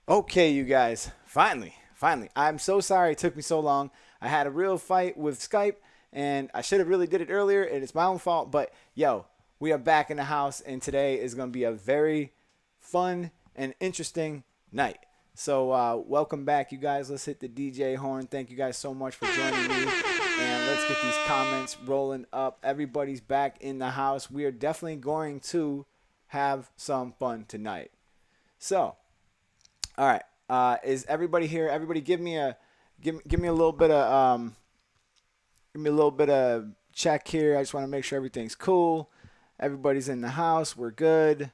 Okay, you guys, finally. I'm so sorry it took me so long. I had a real fight with Skype, and I should have really did it earlier, and it's my own fault. But yo, we are back in the house, and today is going to be a very fun and interesting night. So welcome back, you guys. Let's hit the DJ horn. Thank you guys so much for joining me, and let's get these comments rolling up. Everybody's back in the house. We are definitely going to have some fun tonight. So all right. Is everybody here? Everybody, give me a little bit of give me a little bit of check here. I just want to make sure everything's cool. Everybody's in the house. We're good.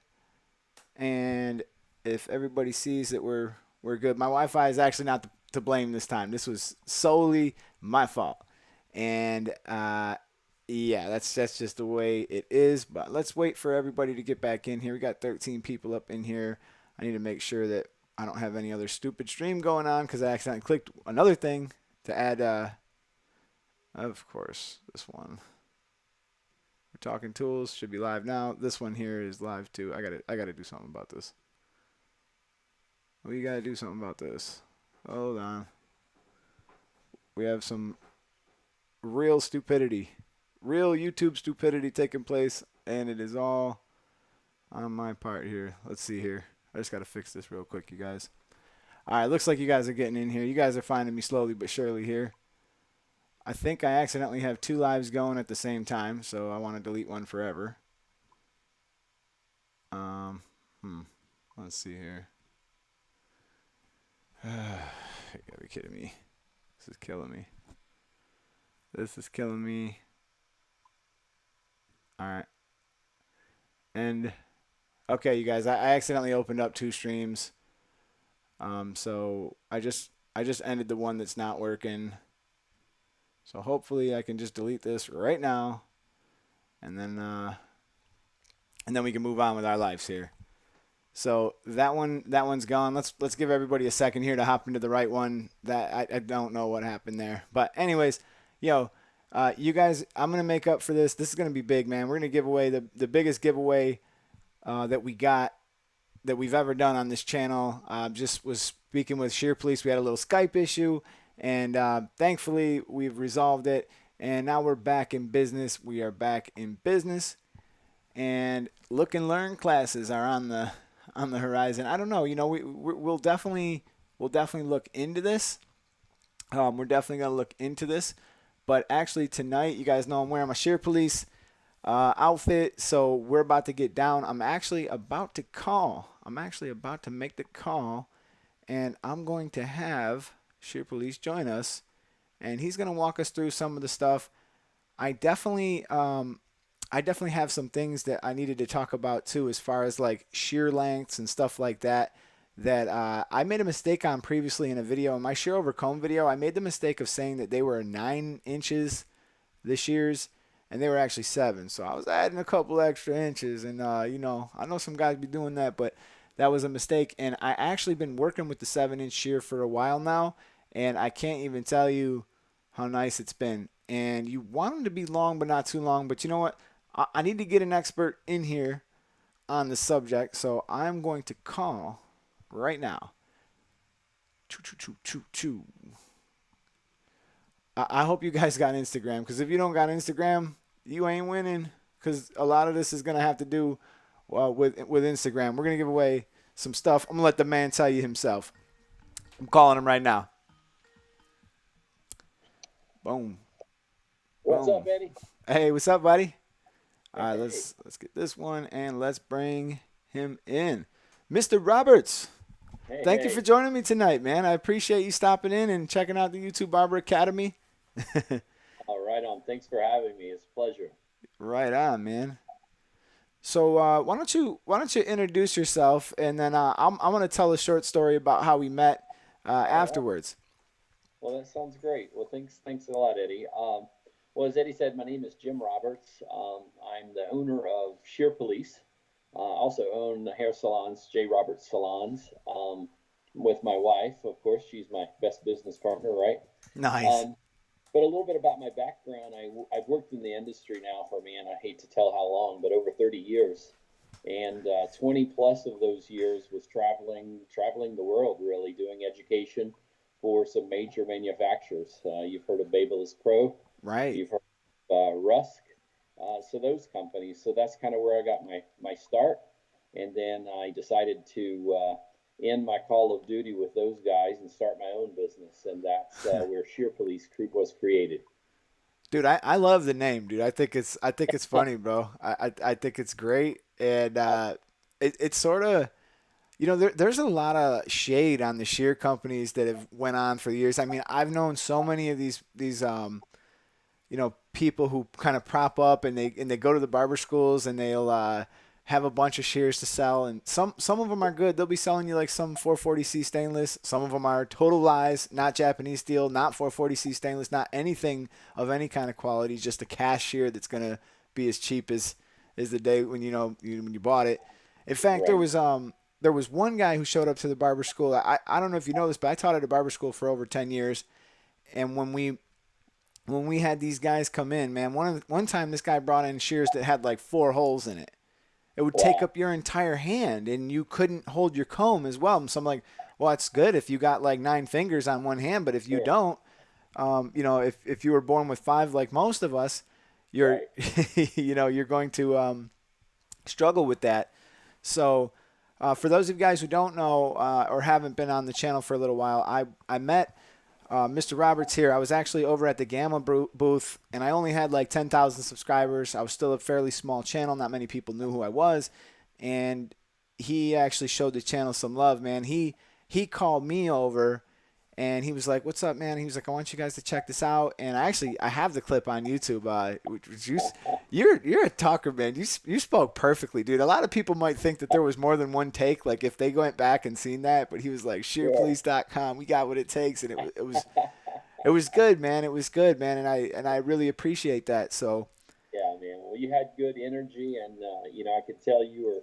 And if everybody sees that we're good, my Wi-Fi is actually not to blame this time. This was solely my fault. And yeah, that's just the way it is. But let's wait for everybody to get back in here. We got 13 people up in here. I need to make sure that I don't have any other stupid stream going on because I accidentally clicked another thing to add, of course, this one. We're talking tools, should be live now. This one here is live too. I gotta do something about this. We gotta do something about this. Hold on. We have some real stupidity, real YouTube stupidity taking place, and it is all on my part here. Let's see here. I just got to fix this real quick, you guys. All right, looks like you guys are getting in here. You guys are finding me slowly but surely here. I think I accidentally have two lives going at the same time, so I want to delete one forever. Let's see here. You gotta be kidding me. This is killing me. This is killing me. All right. And okay, you guys, I accidentally opened up two streams. So I just ended the one that's not working. So hopefully I can just delete this right now, and then we can move on with our lives here. So that one's gone. Let's give everybody a second here to hop into the right one. That I don't know what happened there, but anyways, yo, you guys, I'm gonna make up for this. This is gonna be big, man. We're gonna give away the biggest giveaway that we've ever done on this channel. Just was speaking with Sheer Police. We had a little Skype issue, and thankfully we've resolved it. And now we're back in business. We are back in business, and look and learn classes are on the horizon. I don't know. You know, we'll definitely look into this. We're definitely gonna look into this. But actually tonight, you guys know I'm wearing my Sheer Police outfit, so we're about to get down. I'm actually about to make the call, and I'm going to have Sheer Police join us, and he's going to walk us through some of the stuff. I definitely have some things that I needed to talk about too, as far as like shear lengths and stuff like that. That I made a mistake on previously in a video. In my shear over comb video, I made the mistake of saying that they were 9 inches, the shears, and they were actually 7. So I was adding a couple extra inches, and you know, I know some guys be doing that, but that was a mistake. And I actually been working with the 7-inch shear for a while now, and I can't even tell you how nice it's been. And you want them to be long, but not too long. But you know what? I need to get an expert in here on the subject, so I'm going to call right now. I hope you guys got Instagram, because if you don't got Instagram, you ain't winning, because a lot of this is going to have to do with Instagram. We're going to give away some stuff. I'm going to let the man tell you himself. I'm calling him right now. Boom. What's up, Eddie? Hey, what's up, buddy? All right, let's get this one, and let's bring him in. Mr. Roberts, thank you for joining me tonight, man. I appreciate you stopping in and checking out the YouTube Barber Academy. All right on. Thanks for having me. It's a pleasure. Right on, man. So why don't you introduce yourself, and then I'm gonna tell a short story about how we met afterwards. Well, that sounds great. Well, thanks a lot, Eddie. Well, as Eddie said, my name is Jim Roberts. I'm the owner of Sheer Police. Also own the hair salons, J. Roberts Salons, with my wife. Of course, she's my best business partner, right? Nice. But a little bit about my background. I've worked in the industry now for, man, I hate to tell how long, but over 30 years. And 20 plus of those years was traveling the world, really doing education for some major manufacturers. You've heard of Babyliss Pro, Right. you've heard of Rusk, so those companies. So that's kind of where I got my start, and then I decided to end my call of duty with those guys and start my own business, and that's where Shear Police was created. Dude, I love the name, dude. I think it's funny, bro. I think it's great, and it's sort of, there's a lot of shade on the shear companies that have went on for years. I mean, I've known so many of these people who kind of prop up and they go to the barber schools and they'll have a bunch of shears to sell, and some of them are good. They'll be selling you like some 440C stainless. Some of them are total lies, not Japanese steel, not 440C stainless, not anything of any kind of quality. Just a cast shear that's gonna be as cheap as the day when you bought it. In fact, Right. there was one guy who showed up to the barber school. I don't know if you know this, but I taught at a barber school for over 10 years. And when we had these guys come in, man, one time this guy brought in shears that had like four holes in it. It would take Wow. up your entire hand, and you couldn't hold your comb as well. So I'm like, well, it's good if you got like nine fingers on one hand, but if you Sure. don't, if you were born with five like most of us, you're Right. you're going to struggle with that. So, for those of you guys who don't know or haven't been on the channel for a little while, I met Mr. Roberts here. I was actually over at the Gamma booth, and I only had like 10,000 subscribers. I was still a fairly small channel. Not many people knew who I was, and he actually showed the channel some love, man. He called me over, and he was like, "What's up, man?" He was like, "I want you guys to check this out." And I have the clip on YouTube. Which you're a talker, man. You spoke perfectly, dude. A lot of people might think that there was more than one take, like if they went back and seen that. But he was like, Sure. sheerpolice.com, we got what it takes, and it was good, man. It was good, man, and I really appreciate that. So Yeah, man. Well, you had good energy, and I could tell you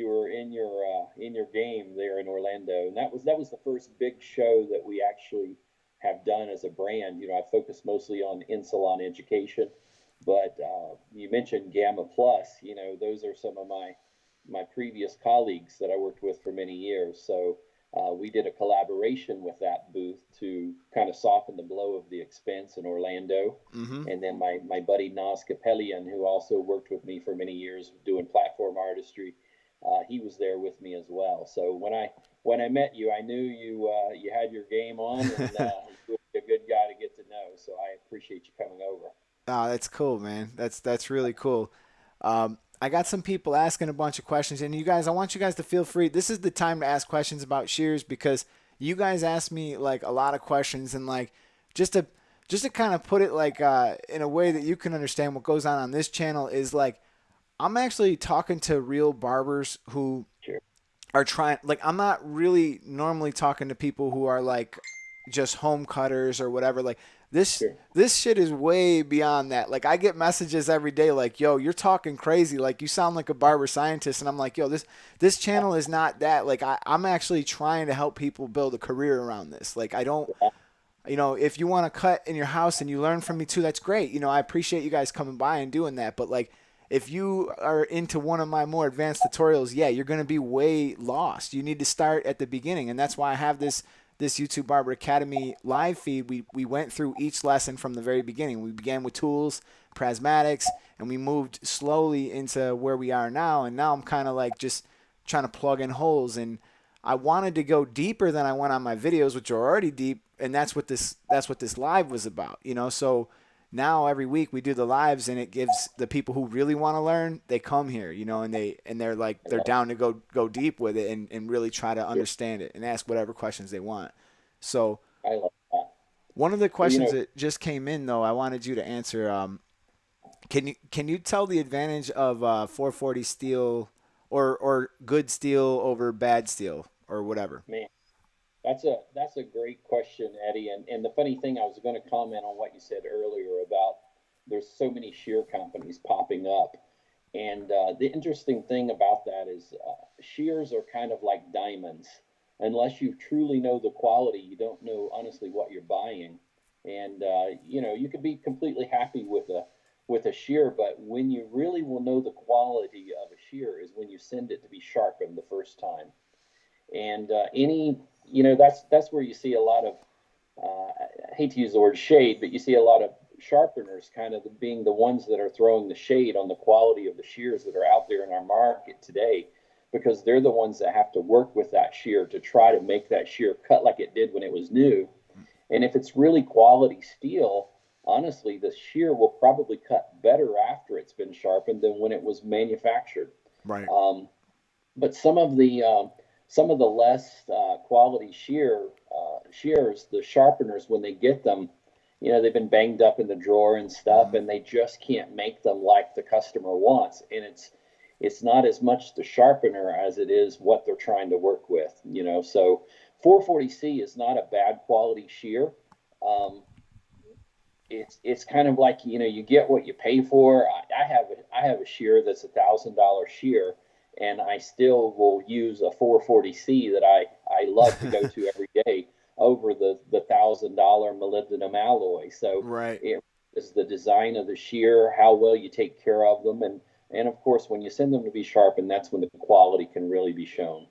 were in your game there in Orlando, and that was the first big show that we actually have done as a brand. I focus mostly on in salon education, but you mentioned Gamma Plus. Those are some of my previous colleagues that I worked with for many years. So we did a collaboration with that booth to kind of soften the blow of the expense in Orlando. mm-hmm. And then my buddy Nas Capellian, who also worked with me for many years doing platform artistry, he was there with me as well. So when I met you, I knew you had your game on, and you were a good guy to get to know. So I appreciate you coming over. Oh, that's cool, man. That's really cool. I got some people asking a bunch of questions, and you guys, I want you guys to feel free. This is the time to ask questions about shears because you guys asked me like a lot of questions, and like just to just to kind of put it like in a way that you can understand what goes on this channel is like I'm actually talking to real barbers who Sure, are trying. Like I'm not really normally talking to people who are like just home cutters or whatever. Like this sure, this shit is way beyond that. Like I get messages every day like, "Yo, you're talking crazy. Like you sound like a barber scientist." And I'm like, "Yo, this channel is not that. Like I'm actually trying to help people build a career around this. Like I don't if you want to cut in your house and you learn from me too, that's great. I appreciate you guys coming by and doing that. But like, if you are into one of my more advanced tutorials, yeah, you're going to be way lost. You need to start at the beginning. And that's why I have this YouTube Barber Academy live feed. We went through each lesson from the very beginning. We began with tools, prismatics, and we moved slowly into where we are now. And now I'm kind of like just trying to plug in holes. And I wanted to go deeper than I went on my videos, which are already deep, and that's what this live was about. So now every week we do the lives, and it gives the people who really want to learn, they come here, and they're like I they're love down to go deep with it and really try to it. understand it and ask whatever questions they want. So I love that. one of the Well, questions that just came in though, I wanted you to answer. Can you tell the advantage of 440 steel or good steel over bad steel or whatever? man, that's a great question, Eddie. And the funny thing, I was going to comment on what you said earlier about there's so many shear companies popping up. And the interesting thing about that is shears are kind of like diamonds. Unless you truly know the quality, you don't know honestly what you're buying. And you could be completely happy with with a shear, but when you really will know the quality of a shear is when you send it to be sharpened the first time. And that's where you see a lot of, I hate to use the word shade, but you see a lot of sharpeners kind of being the ones that are throwing the shade on the quality of the shears that are out there in our market today, because they're the ones that have to work with that shear to try to make that shear cut like it did when it was new. And if it's really quality steel, honestly, the shear will probably cut better after it's been sharpened than when it was manufactured. Right. Um, but some of the less quality shears, the sharpeners, when they get them, they've been banged up in the drawer and stuff, Mm-hmm. and they just can't make them like the customer wants. And it's not as much the sharpener as it is what they're trying to work with. So 440C is not a bad quality shear. Um, it's kind of like, you get what you pay for. I have a shear that's $1,000 shear, and I still will use a 440C that I love to go to every day over the $1,000 molybdenum alloy. So Right. it is the design of the shear, how well you take care of them, and of course when you send them to be sharpened, that's when the quality can really be shown.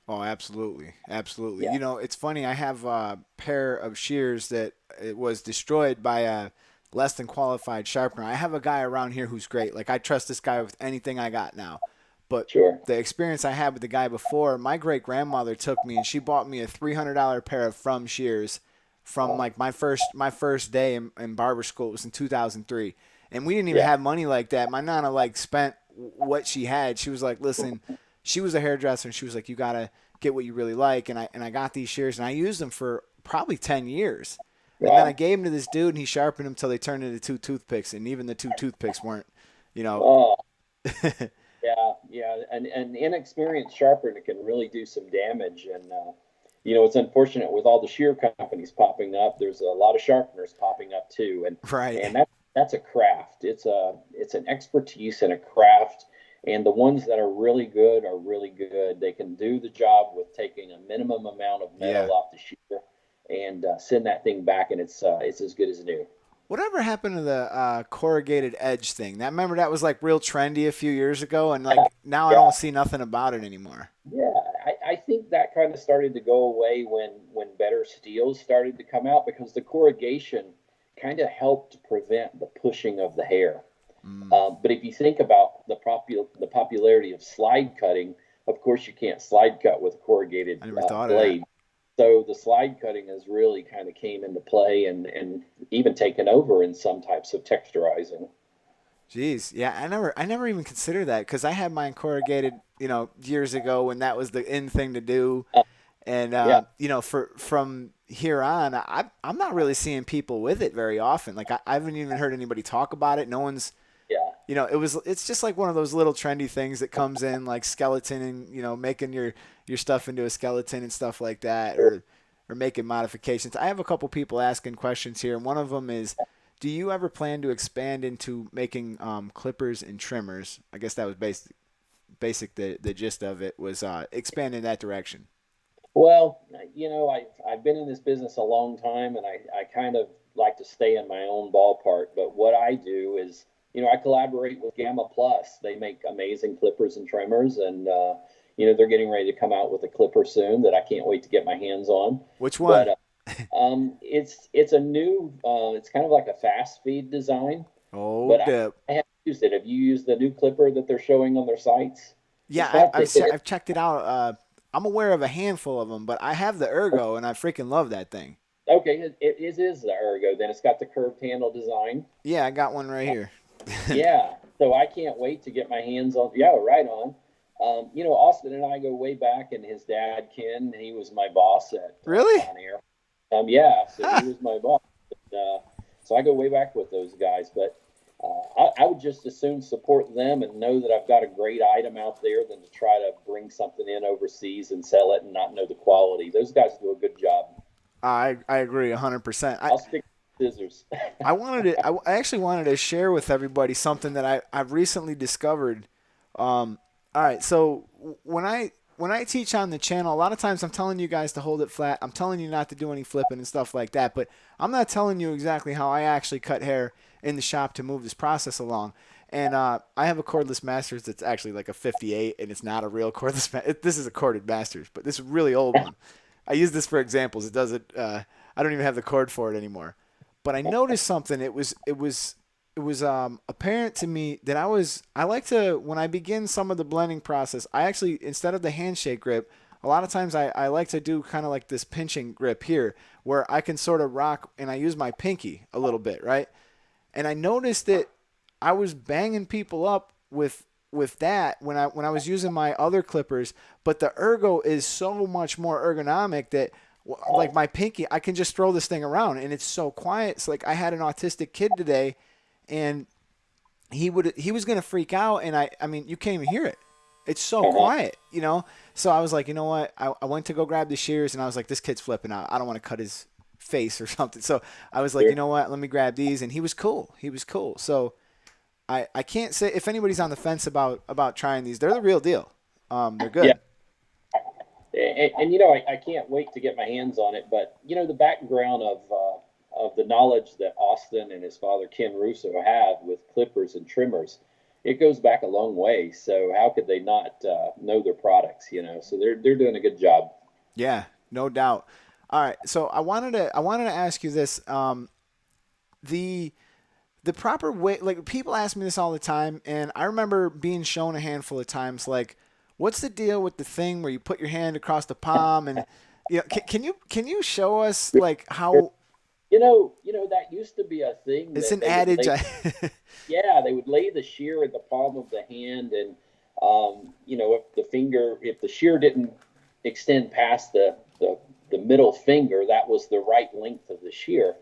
Oh, absolutely, absolutely. Yeah, It's funny. I have a pair of shears that it was destroyed by a less than qualified sharpener. I have a guy around here who's great. Like I trust this guy with anything I got now. But sure. the experience I had with the guy before, my great grandmother took me and she bought me a $300 pair of from shears from Oh, like my first day in barber school. It was in 2003, and we didn't even yeah, have money like that. My nana like spent what she had. She was like, listen, she was a hairdresser, and she was like, you gotta get what you really like. And I got these shears, and I used them for probably 10 years. And then I wow. gave them to this dude, and he sharpened them till they turned into two toothpicks, and even the two toothpicks weren't, you know. Oh, yeah, yeah, and an inexperienced sharpener can really do some damage. And it's unfortunate with all the shear companies popping up. There's a lot of sharpeners popping up too, and Right. and that's a craft. It's an expertise and a craft. And the ones that are really good are really good. They can do the job with taking a minimum amount of Yeah. metal off the shear and send that thing back, and it's as good as new. Whatever happened to the corrugated edge thing? That remember that was like real trendy a few years ago, and like now I Yeah, don't see nothing about it anymore. yeah, I think that kind of started to go away when better steels started to come out, because the corrugation kind of helped prevent the pushing of the hair. Mm, But if you think about the popularity of slide cutting, of course you can't slide cut with a corrugated I never thought of that. blade. So the slide cutting has really kind of came into play and even taken over in some types of texturizing. Jeez, yeah, I never even considered that because I had mine corrugated, years ago when that was the in thing to do, Uh, and yeah, from here on, I'm not really seeing people with it very often. Like I haven't even heard anybody talk about it. No one's yeah, it's just like one of those little trendy things that comes in like skeleton and making your stuff into a skeleton and stuff like that, sure. or making modifications. I have a couple people asking questions here, and one of them is, do you ever plan to expand into making clippers and trimmers? I guess that was basic the gist of it was expand in that direction. Well, I've been in this business a long time, and I kind of like to stay in my own ballpark. But what I do is, I collaborate with Gamma Plus. They make amazing clippers and trimmers, and they're getting ready to come out with a clipper soon that I can't wait to get my hands on. Which But one? it's a new, it's kind of like a fast feed design. Oh, But dip. I haven't used it. Have you used the new clipper that they're showing on their sites? Yeah, It's not I've checked it out. I'm aware of a handful of them, but I have the Ergo, and I freaking love that thing. okay. It is the Ergo. Then it's got the curved handle design. Yeah, I got one right here. Yeah. So I can't wait to get my hands on. Yeah, right on. Austin and I go way back, and his dad Ken, he was my boss at Really? Conair. Yeah, so he Ha! was my boss. So I go way back with those guys, but I would just as soon support them and know that I've got a great item out there than to try to bring something in overseas and sell it and not know the quality. Those guys do a good job. I agree 100%. I'll stick to scissors. I actually wanted to share with everybody something that I've recently discovered. All right, so when when I teach on the channel, a lot of times I'm telling you guys to hold it flat. I'm telling you not to do any flipping and stuff like that. But I'm not telling you exactly how I actually cut hair in the shop to move this process along. And I have a cordless Masters that's actually like a 58, and it's not a real cordless. This is a corded Masters, but this is a really old one. I use this for examples. It doesn't. I don't even have the cord for it anymore. But I noticed something. It was apparent to me that I like to, when I begin some of the blending process, I actually, instead of the handshake grip, a lot of times I like to do kind of like this pinching grip here where I can sort of rock, and I use my pinky a little bit, right? And I noticed that I was banging people up with that when I was using my other clippers, but the ergo is so much more ergonomic that like my pinky, I can just throw this thing around and it's so quiet. It's like I had an autistic kid today, and he was gonna freak out, and I mean you can't even hear it. It's so quiet, you know. So I was like, you know what? I went to go grab the shears, and I was like, this kid's flipping out. I don't want to cut his face or something. So I was like, you know what? Let me grab these, and he was cool. He was cool. So I can't say if anybody's on the fence about trying these, they're the real deal. They're Yeah. good. And I can't wait to get my hands on it. But the background of the knowledge that Austin and his father Ken Russo have with clippers and trimmers, it goes back a long way. So how could they not know their products? So they're doing a good job. Yeah, no doubt. All right, so I wanted to ask you this. The the proper way, like people ask me this all the time, and I remember being shown a handful of times, like, what's the deal with the thing where you put your hand across the palm, and can you show us like how That used to be a thing it's that an they would adage? lay. Yeah, they would lay the shear in the palm of the hand, and if the shear didn't extend past the middle finger, that was the right length of the shear.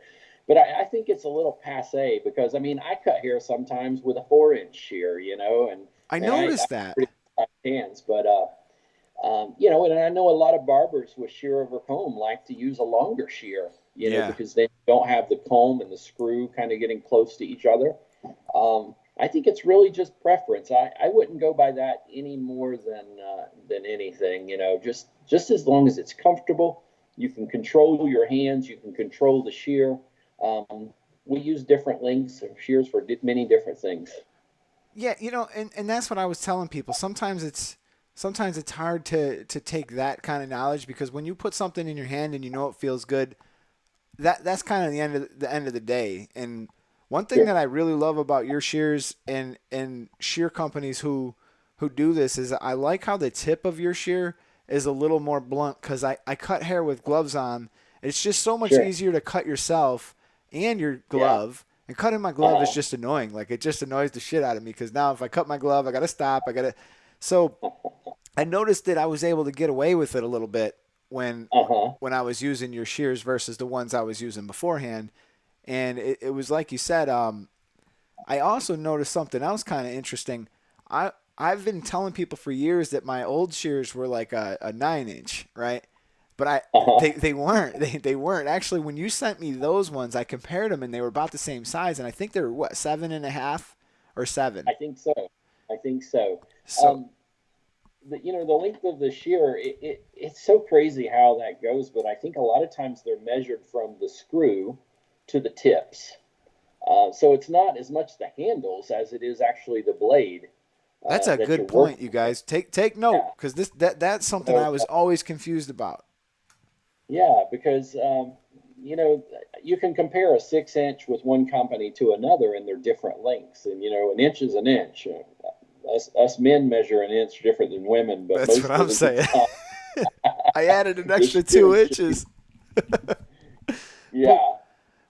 But I think it's a little passe because I mean I cut hair sometimes with a 4-inch shear, and I I noticed that. pretty tight hands, but and I know a lot of barbers with shear over comb like to use a longer shear, Yeah. because they don't have the comb and the screw kind of getting close to each other. I think it's really just preference. I wouldn't go by that any more than anything. Just as long as it's comfortable, you can control your hands, you can control the shear. We use different lengths of shears for many different things. Yeah, and that's what I was telling people. Sometimes it's hard to take that kind of knowledge because when you put something in your hand and you know it feels good, that's kind of the end of the day. And one thing that I really love about your shears and shear companies who do this is I like how the tip of your shear is a little more blunt because I cut hair with gloves on. It's just so much Sure. easier to cut yourself and your Yeah. glove. And cutting my glove is Uh, just annoying. Like it just annoys the shit out of me because now if I cut my glove, I gotta stop. So I noticed that I was able to get away with it a little bit when uh-huh. when I was using your shears versus the ones I was using beforehand. And it was like you said. I also noticed something else kind of interesting. I've been telling people for years that my old shears were like a 9-inch, right? But Uh-huh. they weren't. They weren't. Actually, when you sent me those ones, I compared them and they were about the same size. And I think they were what, 7.5 or 7. I think so. I think so. So Um, the length of the shear, it's so crazy how that goes, but I think a lot of times they're measured from the screw to the tips. So it's not as much the handles as it is actually the blade that's a that you're good point, working you with. guys. Take note Yeah. because that's something So I was always confused about. yeah, because you can compare a 6-inch with one company to another, and they're different lengths. And an inch is an inch. Us men measure an inch different than women, but That's what most I'm of the saying. time, I added an the extra shear two is just inches. But yeah.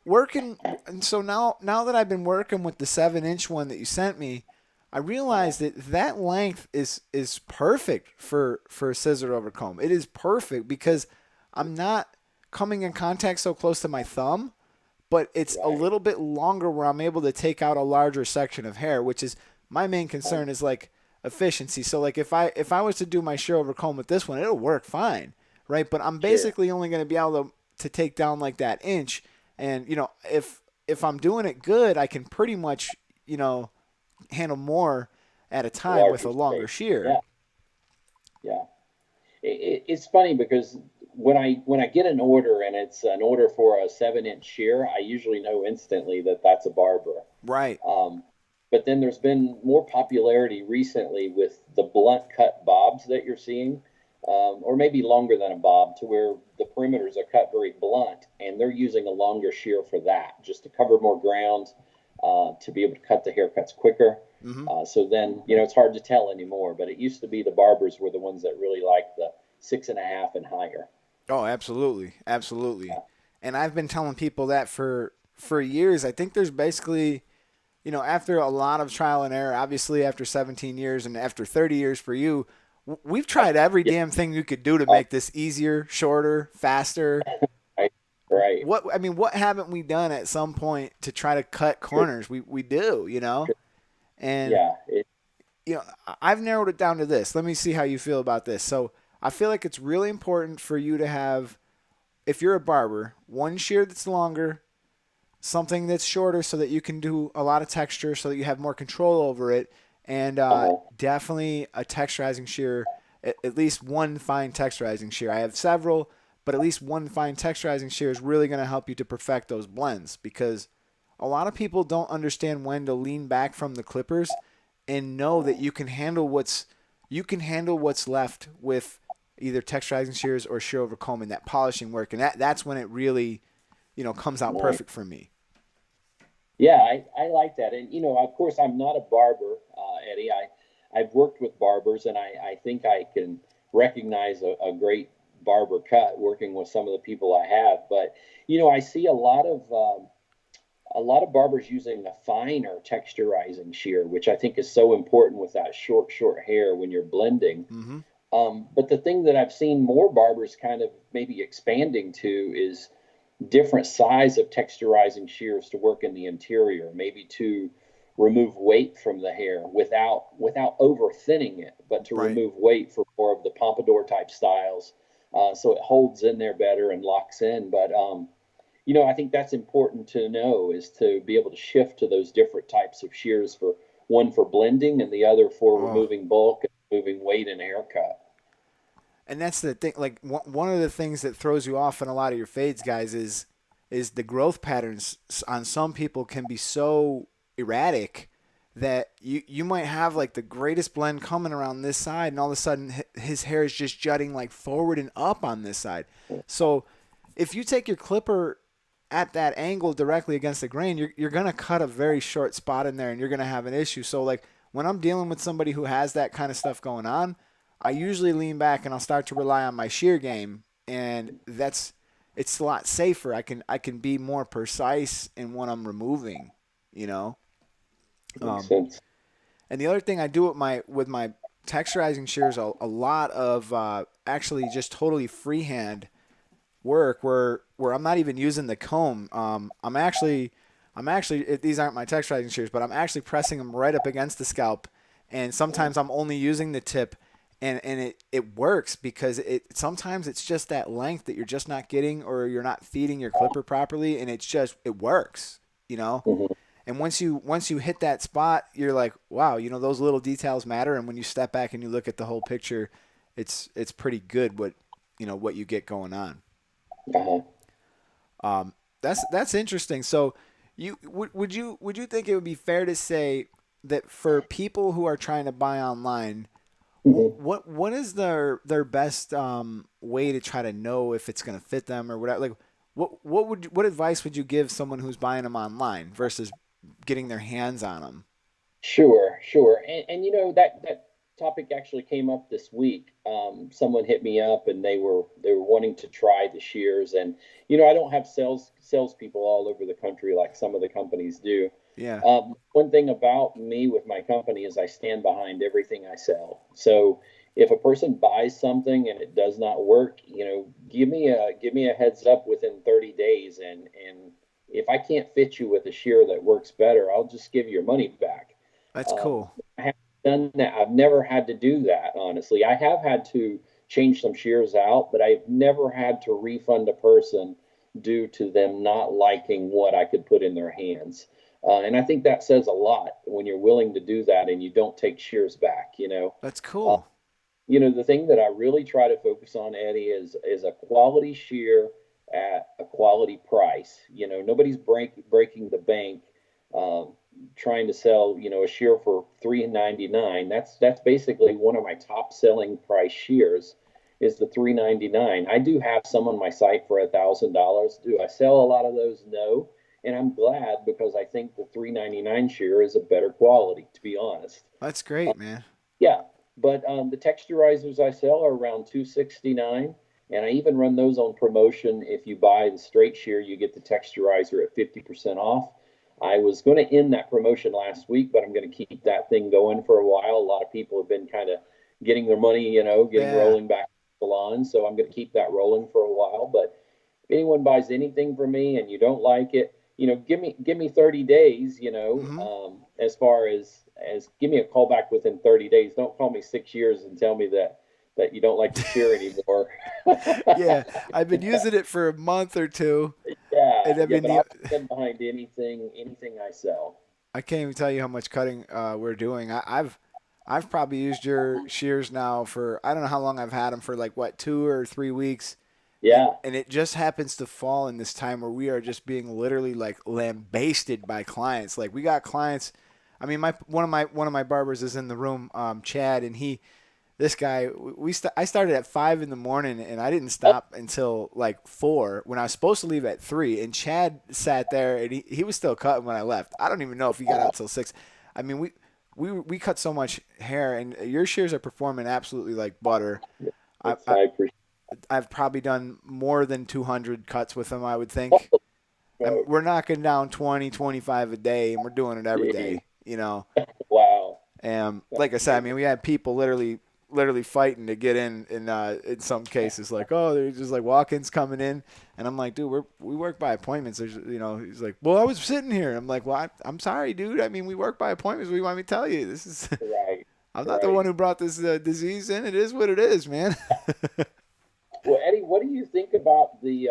working, and so now that I've been working with the 7-inch one that you sent me, I realized that length is perfect for a scissor over comb. It is perfect because I'm not coming in contact so close to my thumb, but it's a Right. little bit longer where I'm able to take out a larger section of hair, which is my main concern is like efficiency. So like if I was to do my shear over comb with this one, it'll work fine, right? But I'm Sure. basically only going to be able to take down like that inch, and if I'm doing it good, I can pretty much handle more at a time with Larger a longer space. shear. Yeah. Yeah. It's funny because when I get an order and it's an order for a 7-inch shear, I usually know instantly that that's a Barber. Right. Um, but then there's been more popularity recently with the blunt cut bobs that you're seeing, or maybe longer than a bob, to where the perimeters are cut very blunt, and they're using a longer shear for that, just to cover more ground, to be able to cut the haircuts quicker. Hmm. So then, it's hard to tell anymore. But it used to be the barbers were the ones that really liked the 6.5 and higher. Oh, absolutely, absolutely. And I've been telling people that for years. I think there's basically, after a lot of trial and error, obviously after 17 years and after 30 years for you, we've tried every Yeah, damn thing you could do to make this easier, shorter, faster. right, right. What haven't we done at some point to try to cut Sure, corners? We do, sure. and Yeah, I've narrowed it down to this. Let me see how you feel about this. So I feel like it's really important for you to have, if you're a barber, one shear that's longer, something that's shorter so that you can do a lot of texture so that you have more control over it, and uh-huh. definitely a texturizing shear, at least one fine texturizing shear. I have several, but at least one fine texturizing shear is really going to help you to perfect those blends, because a lot of people don't understand when to lean back from the clippers and know that you can handle what's left with either texturizing shears or shear over comb and that polishing work, and that's when it really comes out Right. perfect for me. Yeah, I like that. And, of course, I'm not a barber, Eddie. I've worked with barbers, and I think I can recognize a great barber cut working with some of the people I have. But, I see a lot of barbers using a finer texturizing shear, which I think is so important with that short hair when you're blending. Mm-hmm. But the thing that I've seen more barbers kind of maybe expanding to is different size of texturizing shears to work in the interior, maybe to remove weight from the hair without over thinning it, but to Right. remove weight for more of the pompadour type styles, so it holds in there better and locks in. But I think that's important to know, is to be able to shift to those different types of shears, for one for blending and the other for Oh, removing bulk and removing weight in a haircut. and that's the thing. Like one of the things that throws you off in a lot of your fades, guys, is the growth patterns on some people can be so erratic that you might have like the greatest blend coming around this side, and all of a sudden his hair is just jutting like forward and up on this side. So if you take your clipper at that angle directly against the grain, you're gonna cut a very short spot in there, and you're gonna have an issue. So like when I'm dealing with somebody who has that kind of stuff going on, I usually lean back and I'll start to rely on my shear game, and it's a lot safer. I can be more precise in what I'm removing, you know. Makes Um, sense. and the other thing I do with my texturizing shears, a lot of actually just totally freehand work where I'm not even using the comb. I'm actually these aren't my texturizing shears, but I'm actually pressing them right up against the scalp, and sometimes I'm only using the tip, and it works because it sometimes it's just that length that you're just not getting, or you're not feeding your clipper properly, and it works, you know. Mhm. And once you hit that spot, you're like, wow, those little details matter. And when you step back and you look at the whole picture, it's pretty good what you get going on. Uh-huh. Um, that's interesting. So, would you think it would be fair to say that for people who are trying to buy online, Mhm. what is their best way to try to know if it's going to fit them or whatever? Like, what advice would you give someone who's buying them online versus getting their hands on them? Sure, sure. And that topic actually came up this week. Someone hit me up and they were wanting to try the shears, and I don't have salespeople all over the country like some of the companies do. Yeah, One thing about me with my company is I stand behind everything I sell. So if a person buys something and it does not work, give me a heads up within 30 days, and if I can't fit you with a shear that works better, I'll just give you your money back. that's Um, cool. I haven't done that. I've never had to do that, honestly. I have had to change some shears out, but I've never had to refund a person due to them not liking what I could put in their hands. And I think that says a lot when you're willing to do that and you don't take shears back. That's Uh, cool. The thing that I really try to focus on, Eddie, is a quality shear at a quality price. Nobody's breaking the bank, um, trying to sell, a shear for $3.99. That's basically one of my top selling price shears is the $3.99. I do have some on my site for $1,000. Do I sell a lot of those? No. And I'm glad because I think the $3.99 shear is a better quality, to be honest. That's great, man. Yeah, but the texturizers I sell are around 269, and I even run those on promotion. If you buy the straight shear, you get the texturizer at 50% off. I was going to end that promotion last week, but I'm going to keep that thing going for a while. A lot of people have been kind of getting their money, getting Yeah. rolling back to the salon, so I'm going to keep that rolling for a while. But if anyone buys anything from me and you don't like it, give me 30 days, Hmm. as far as give me a call back within 30 days. Don't call me 6 years and tell me that you don't like the shear anymore. Yeah, I've been using it for a month or two, Yeah, and I yeah, mean but the I'll stand behind anything I sell. I can't even tell you how much cutting we're doing. I've probably used your shears now for I don't know how long I've had them for like what 2 or 3 weeks, Yeah. and it just happens to fall in this time where we are just being literally like lambasted by clients. Like we got clients. I mean, my one of my barbers is in the room, Chad, and this guy I started at 5 in the morning and I didn't Oh, stop until like 4 when I was supposed to leave at 3, and Chad sat there and he was still cutting when I left. I don't even know if he got wow. out till 6. I mean we cut so much hair, and your shears are performing absolutely like butter. I, It's I I appreciate I've probably done more than 200 cuts with them, I would think. it. We're knocking down 20, 25 a day, and we're doing it every Jeez. day, you know. Wow. And That's like I said, I mean, amazing. we had people literally fighting to get in some cases. Like, oh, they're just like walk-ins coming in, and I'm like, dude, we work by appointments. He's like, well, I was sitting here. I'm like, well, I'm sorry, dude. I mean, we work by appointments. What do you want me to tell you? This is Right. I'm not the Right. one who brought this disease in. It is what it is, man. Well, Eddie, what do you think about the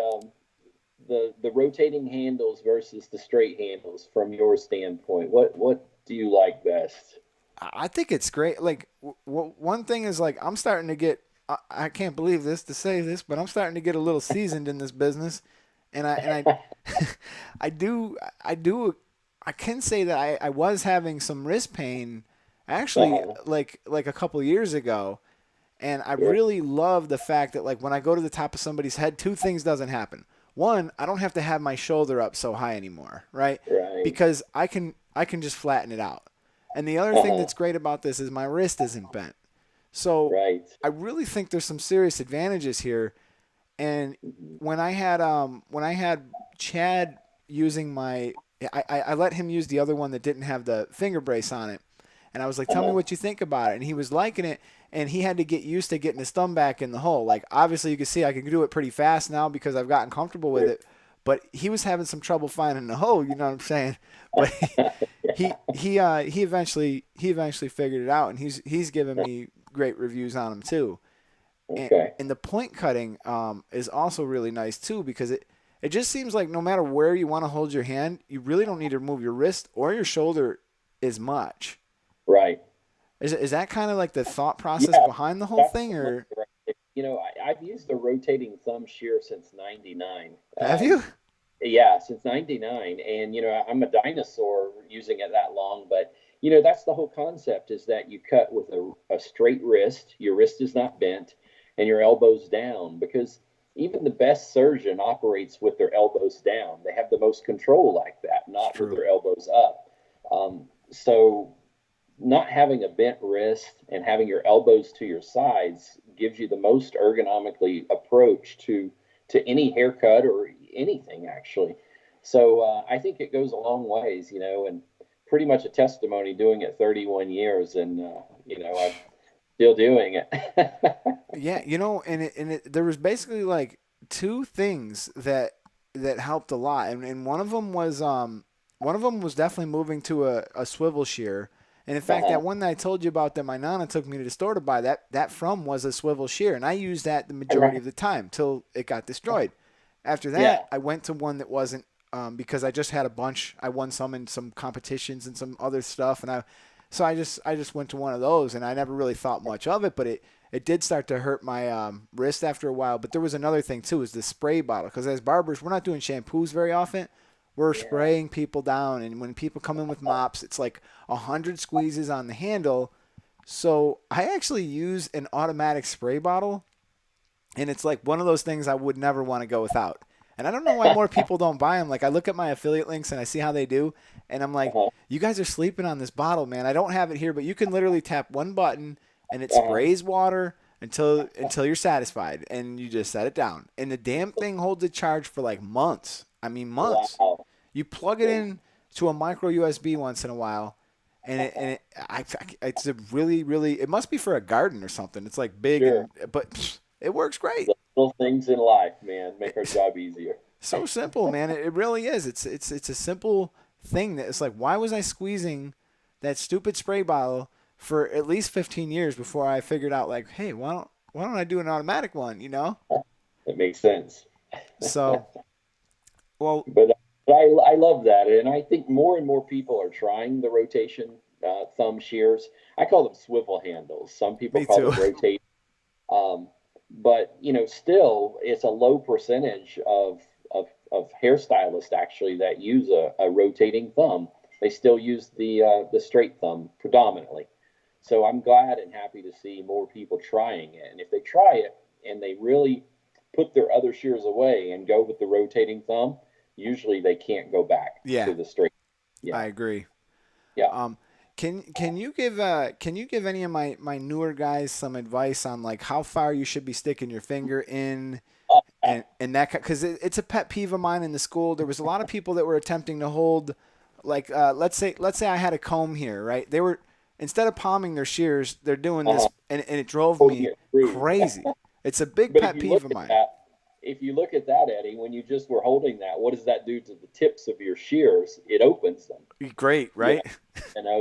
rotating handles versus the straight handles from your standpoint? What do you like best? I think it's great. Like one thing is like I'm starting to get. I can't believe this to say this, but I'm starting to get a little seasoned in this business, and I I do I do I can say that I was having some wrist pain actually Uh-huh. like a couple years ago, and I Sure. really love the fact that like when I go to the top of somebody's head, two things doesn't happen. One, I don't have to have my shoulder up so high anymore, right? Right. Because I can just flatten it out. And the other thing Uh-huh. that's great about this is my wrist isn't bent. So Right. I really think there's some serious advantages here. And Mhm. when I had Chad using I let him use the other one that didn't have the finger brace on it. And I was like, tell me Uh-huh. what you think about it. And he was liking it. And he had to get used to getting his thumb back in the hole. Like, obviously, you can see I can do it pretty fast now because I've gotten comfortable with Sure. it. But he was having some trouble finding the hole. You know what I'm saying? But he eventually figured it out, and he's given me great reviews on him too. And Okay. and the point cutting is also really nice too because it just seems like no matter where you want to hold your hand, you really don't need to move your wrist or your shoulder as much. Right. Is that kind of like the thought process Yeah, behind the whole that's thing, the or right. I've used the rotating thumb shear since '99. have you? Yeah, since '99, and I'm a dinosaur using it that long. But that's the whole concept is that you cut with a straight wrist. Your wrist is not bent, and your elbows down because even the best surgeon operates with their elbows down. They have the most control like that, It's not with true. their elbows up. So not having a bent wrist and having your elbows to your sides gives you the most ergonomically approach to any haircut or anything actually. So I think it goes a long ways, and pretty much a testimony doing it 31 years, and I'm still doing it. Yeah, there was basically like two things that helped a lot, and one of them was definitely moving to a swivel shear. And in fact, Uh-huh. that one that I told you about that my nana took me to the store to buy, that from was a swivel shear, and I used that the majority Right. of the time till it got destroyed. After that, Yeah. I went to one that wasn't because I just had a bunch. I won some in some competitions and some other stuff, and I so I just went to one of those, and I never really thought much of it, but it did start to hurt my wrist after a while. But there was another thing too, is the spray bottle. Because as barbers, we're not doing shampoos very often. We're Yeah. spraying people down, and when people come in with mops, it's like 100 squeezes on the handle. So I actually use an automatic spray bottle, and it's like one of those things I would never want to go without. And I don't know why more people don't buy them. Like I look at my affiliate links and I see how they do, and I'm like, Uh-huh. you guys are sleeping on this bottle, man. I don't have it here, but you can literally tap one button and it Uh-huh. sprays water until you're satisfied, and you just set it down. And the damn thing holds a charge for like months. I mean months. Wow. You plug it in to a micro USB once in a while, it's a really, really. It must be for a garden or something. It's like big Sure. but it works great. The little things in life, man, make our job easier. So simple, man. It really is. It's a simple thing that it's like, why was I squeezing that stupid spray bottle for at least 15 years before I figured out like, hey, why don't I do an automatic one? You know? It makes sense. So, well, But I love that, and I think more and more people are trying the rotation thumb shears. I call them swivel handles. Some people me call too. them rotate. Um, but still, it's a low percentage of hairstylists actually that use a rotating thumb. They still use the straight thumb predominantly. So I'm glad and happy to see more people trying it. And if they try it and they really put their other shears away and go with the rotating thumb, usually they can't go back Yeah, to the straight. I Yeah, agree. yeah. Um, can you give any of my newer guys some advice on like how far you should be sticking your finger in and that because it's a pet peeve of mine in the school. There was a lot of people that were attempting to hold like let's say I had a comb here, right? They were instead of palming their shears, they're doing this, Uh-huh. and it drove Holding me it through. crazy. It's a big But if pet you peeve look of at mine. that, if you look at that, Eddie, when you just were holding that, what does that do to the tips of your shears? It opens them. Great, You right?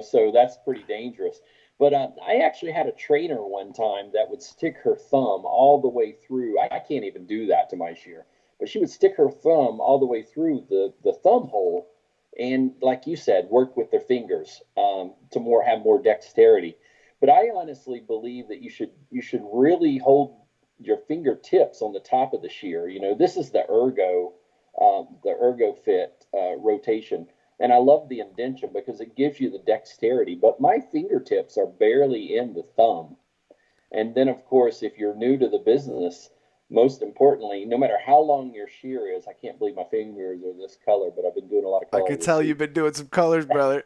so that's pretty dangerous. But I actually had a trainer one time that would stick her thumb all the way through. I can't even do that to my shear, but she would stick her thumb all the way through the thumb hole, and like you said, work with their fingers to have more dexterity. But I honestly believe that you should really hold your fingertips on the top of the shear. This is the ergo fit rotation, and I love the indention because it gives you the dexterity. But my fingertips are barely in the thumb. And then, of course, if you're new to the business, most importantly, no matter how long your shear is, I can't believe my fingers are this color, but I've been doing a lot of I coloring could this tell season. you've been doing some colors, brother.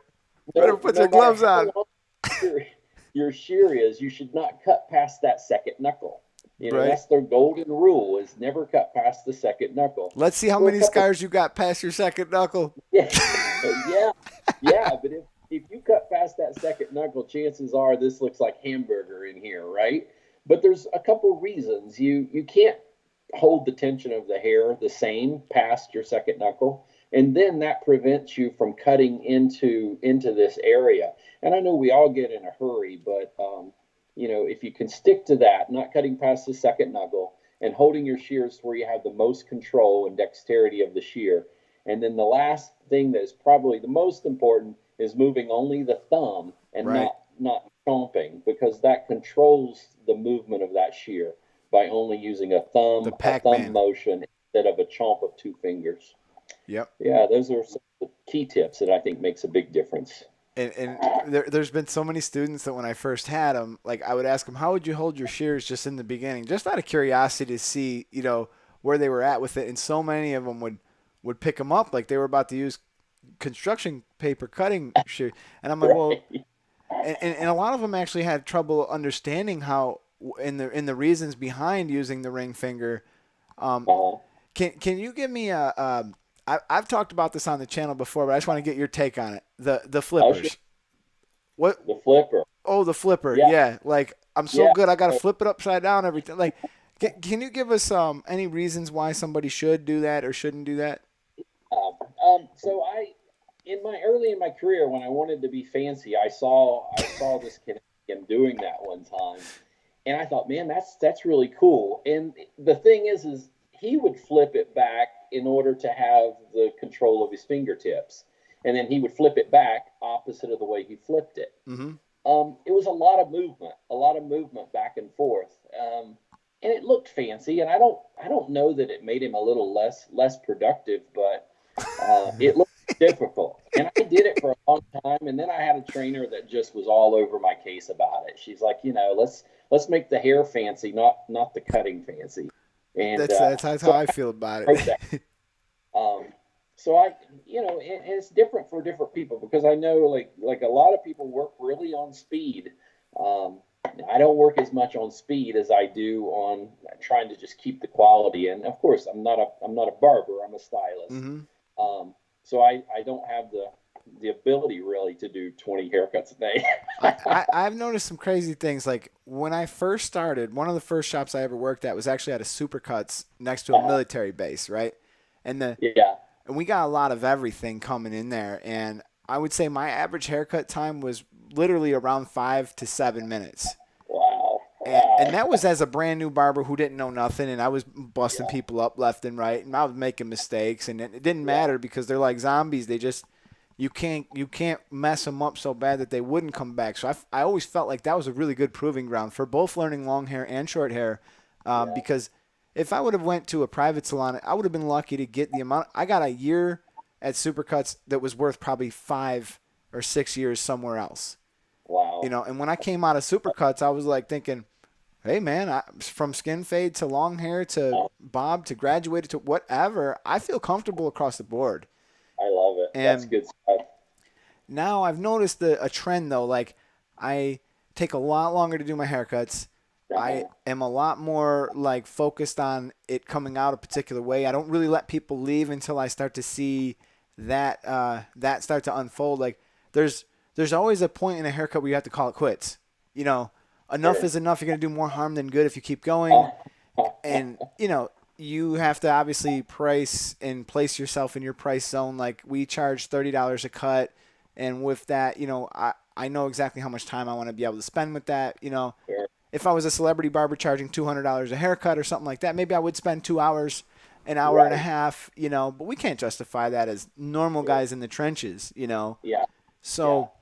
Better No, put your no matter gloves how on. long your shear is, you should not cut past that second knuckle. Right. That's their golden rule: is never cut past the second knuckle. Let's see how For a many couple, scars you got past your second knuckle. yeah, yeah, yeah. But if you cut past that second knuckle, chances are this looks like hamburger in here, right? But there's a couple reasons you can't hold the tension of the hair the same past your second knuckle, and then that prevents you from cutting into this area. And I know we all get in a hurry, but if you can stick to that, not cutting past the second knuckle and holding your shears where you have the most control and dexterity of the shear. And then the last thing that is probably the most important is moving only the thumb and Right. not chomping, because that controls the movement of that shear by only using a The thumb Pac-Man. motion instead of a chomp of two fingers. Yep. Yeah, those are some of the key tips that I think makes a big difference. And there's been so many students that when I first had them, like I would ask them, how would you hold your shears just in the beginning, just out of curiosity to see, where they were at with it. And so many of them would pick them up like they were about to use construction paper cutting shears. And I'm like, well, Right. and a lot of them actually had trouble understanding how in the reasons behind using the ring finger. Um, Uh, can you give me I've talked about this on the channel before, but I just want to get your take on it. The oh, sure. flippers. What? The flipper. Oh, the flipper. Yeah, Yeah. Like I'm so yeah. good. I got to flip it upside down every time. Like, can you give us any reasons why somebody should do that or shouldn't do that? So early in my career, when I wanted to be fancy, I saw this Canadian doing that one time, and I thought, man, that's really cool. And the thing is he would flip it back in order to have the control of his fingertips, and then he would flip it back opposite of the way he flipped it. Mm-hmm. It was a lot of movement back and forth, and it looked fancy. And I don't know that it made him a little less productive, but it looked difficult. And I did it for a long time, and then I had a trainer that just was all over my case about it. She's like, let's make the hair fancy, not the cutting fancy. And That's how so I I feel about wrote that. it. Um, so and it's different for different people because I know like a lot of people work really on speed. Um, I don't work as much on speed as I do on trying to just keep the quality. And of course, I'm not a barber. I'm a stylist. Hmm. So I don't have the ability really to do 20 haircuts a day. I've noticed some crazy things. Like when I first started, one of the first shops I ever worked at was actually at a Supercuts next to a uh, military base, right? And the yeah. and we got a lot of everything coming in there. And I would say my average haircut time was literally around 5 to 7 minutes. Wow. And Wow. that was as a brand new barber who didn't know nothing, and I was busting Yeah. people up left and right, and I was making mistakes, and it didn't Yeah. matter because they're like zombies. They just you can't mess them up so bad that they wouldn't come back. So I always felt like that was a really good proving ground for both learning long hair and short hair, Yeah. because if I would have went to a private salon, I would have been lucky to get the amount. I got a year at Supercuts that was worth probably 5 or 6 years somewhere else. Wow. And when I came out of Supercuts, I was like thinking, hey man, from skin fade to long hair to Oh, bob to graduated to whatever, I feel comfortable across the board. I love it. That's And good stuff. now I've noticed a trend though. Like I take a lot longer to do my haircuts. I Uh-huh. am a lot more like focused on it coming out a particular way. I don't really let people leave until I start to see that start to unfold. Like there's there's always a point in a haircut where you have to call it quits. You know, enough Sure. is enough. You're gonna do more harm than good if you keep going. Uh, And you have to obviously price and place yourself in your price zone. Like we charge $30 a cut, and with that, I know exactly how much time I want to be able to spend with that. sure. If I was a celebrity barber charging $200 a haircut or something like that, maybe I would spend 2 hours, an hour and a Right. half. But we can't justify that as normal Sure. guys in the trenches. Yeah. Yeah. So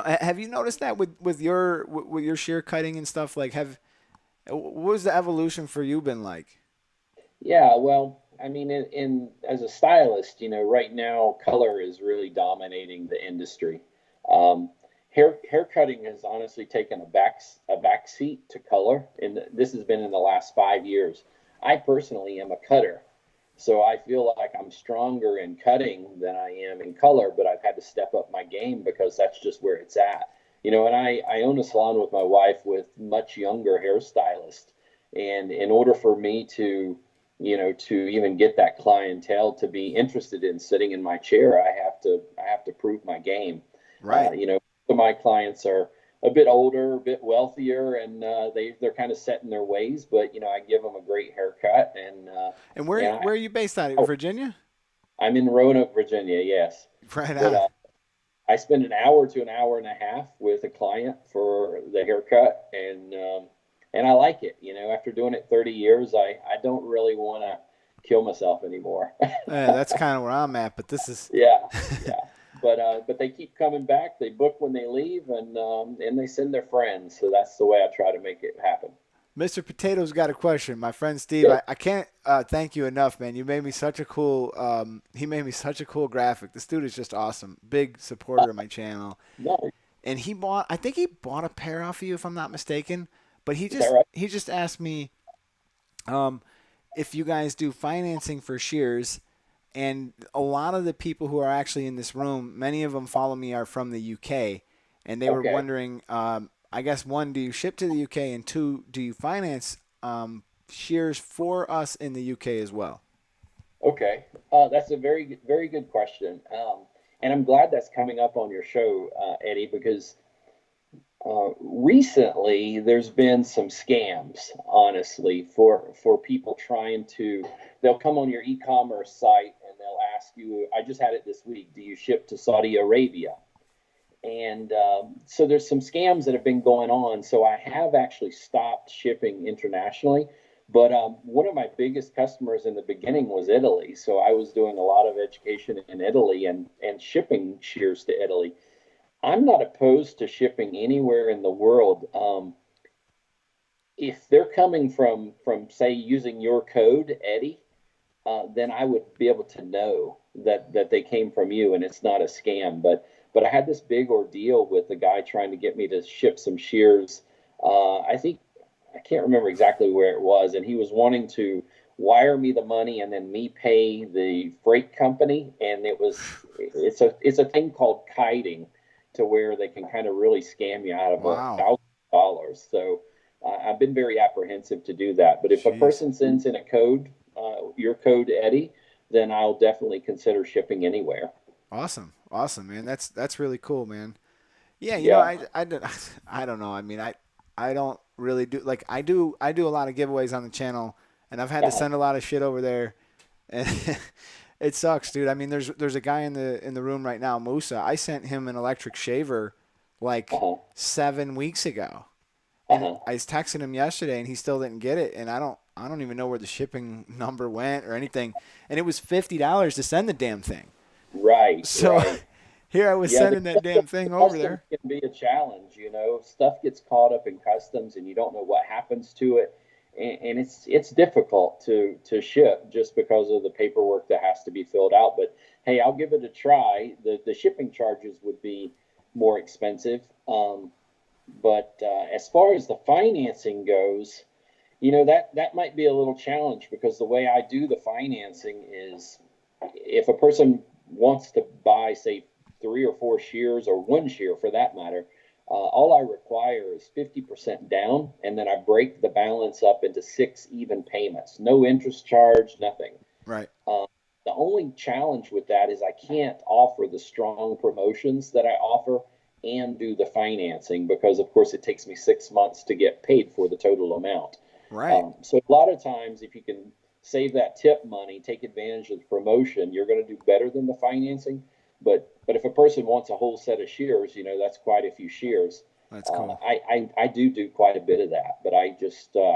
have you noticed that with your shear cutting and stuff? Like, what was the evolution for you been like? Yeah. Well, I mean, in as a stylist, right now color is really dominating the industry. Um, hair cutting has honestly taken a back seat to color, and this has been in the last 5 years. I personally am a cutter, so I feel like I'm stronger in cutting than I am in color, but I've had to step up my game because that's just where it's at. And I own a salon with my wife with much younger hairstylists. And in order for me to even get that clientele to be interested in sitting in my chair, I have to prove my game. Right. So my clients are a bit older, a bit wealthier, and they're kind of set in their ways. But I give them a great haircut, And and where are you based out of? Virginia? I'm in Roanoke, Virginia, yes. Right But on. I spend an hour to an hour and a half with a client for the haircut, and I like it. After doing it 30 years, I don't really want to kill myself anymore. Yeah, that's kind of where I'm at, but this is. Yeah, yeah. But they keep coming back. They book when they leave, and they send their friends. So that's the way I try to make it happen. Mr. Potato's got a question. My friend Steve, Yeah. I can't thank you enough, man. You made me such a cool. He made me such a cool graphic. This dude is just awesome. Big supporter of my channel. No, And I think he bought a pair off of you, if I'm not mistaken. But he is that just right? he just asked me, um, if you guys do financing for shears. And a lot of the people who are actually in this room, many of them follow me, are from the UK, and they were Okay. wondering. I guess one, do you ship to the UK, and two, do you finance shears for us in the UK as well? Okay. That's a very good question. And I'm glad that's coming up on your show, Eddie, because recently there's been some scams, honestly, for people trying to. They'll come on your e-commerce site and they'll ask you. I just had it this week. Do you ship to Saudi Arabia? And so there's some scams that have been going on. So I have actually stopped shipping internationally. But one of my biggest customers in the beginning was Italy. So I was doing a lot of education in Italy and shipping shears to Italy. I'm not opposed to shipping anywhere in the world. If they're coming from say using your code, Eddie, then I would be able to know that they came from you and it's not a scam. But I had this big ordeal with the guy trying to get me to ship some shears. I think I can't remember exactly where it was, and he was wanting to wire me the money and then me pay the freight company. And it's a thing called kiting, to where they can kind of really scam you out of Wow. $1,000. So I've been very apprehensive to do that. But if a Jeez. person sends in a code, your code, Eddie, then I'll definitely consider shipping anywhere. Awesome. Awesome, man. That's really cool, man. Yeah, Yeah. I don't know. I mean, I don't really do like I do a lot of giveaways on the channel, and I've had to Uh-huh. send a lot of shit over there, and it sucks, dude. I mean, there's a guy in the room right now, Musa. I sent him an electric shaver like Uh-huh. 7 weeks ago, and Uh-huh. I was texting him yesterday, and he still didn't get it, and I don't even know where the shipping number went or anything, and it was $50 to send the damn thing. Right, So right. here I was Yeah, sending that damn the thing over customs there. can be a challenge, you know. Stuff gets caught up in customs and you don't know what happens to it. And it's difficult to ship just because of the paperwork that has to be filled out. But hey, I'll give it a try. The shipping charges would be more expensive. But as far as the financing goes, that might be a little challenge, because the way I do the financing is, if a person wants to buy, say, 3 or 4 shears, or one shear for that matter, all I require is 50% down, and then I break the balance up into 6 even payments. No interest charge, nothing. Right. Uh, the only challenge with that is I can't offer the strong promotions that I offer and do the financing, because, of course, it takes me 6 months to get paid for the total amount. Right. So a lot of times, if you can save that tip money, take advantage of the promotion, you're going to do better than the financing. But if a person wants a whole set of shears, that's quite a few shears. That's cool. I do quite a bit of that, but I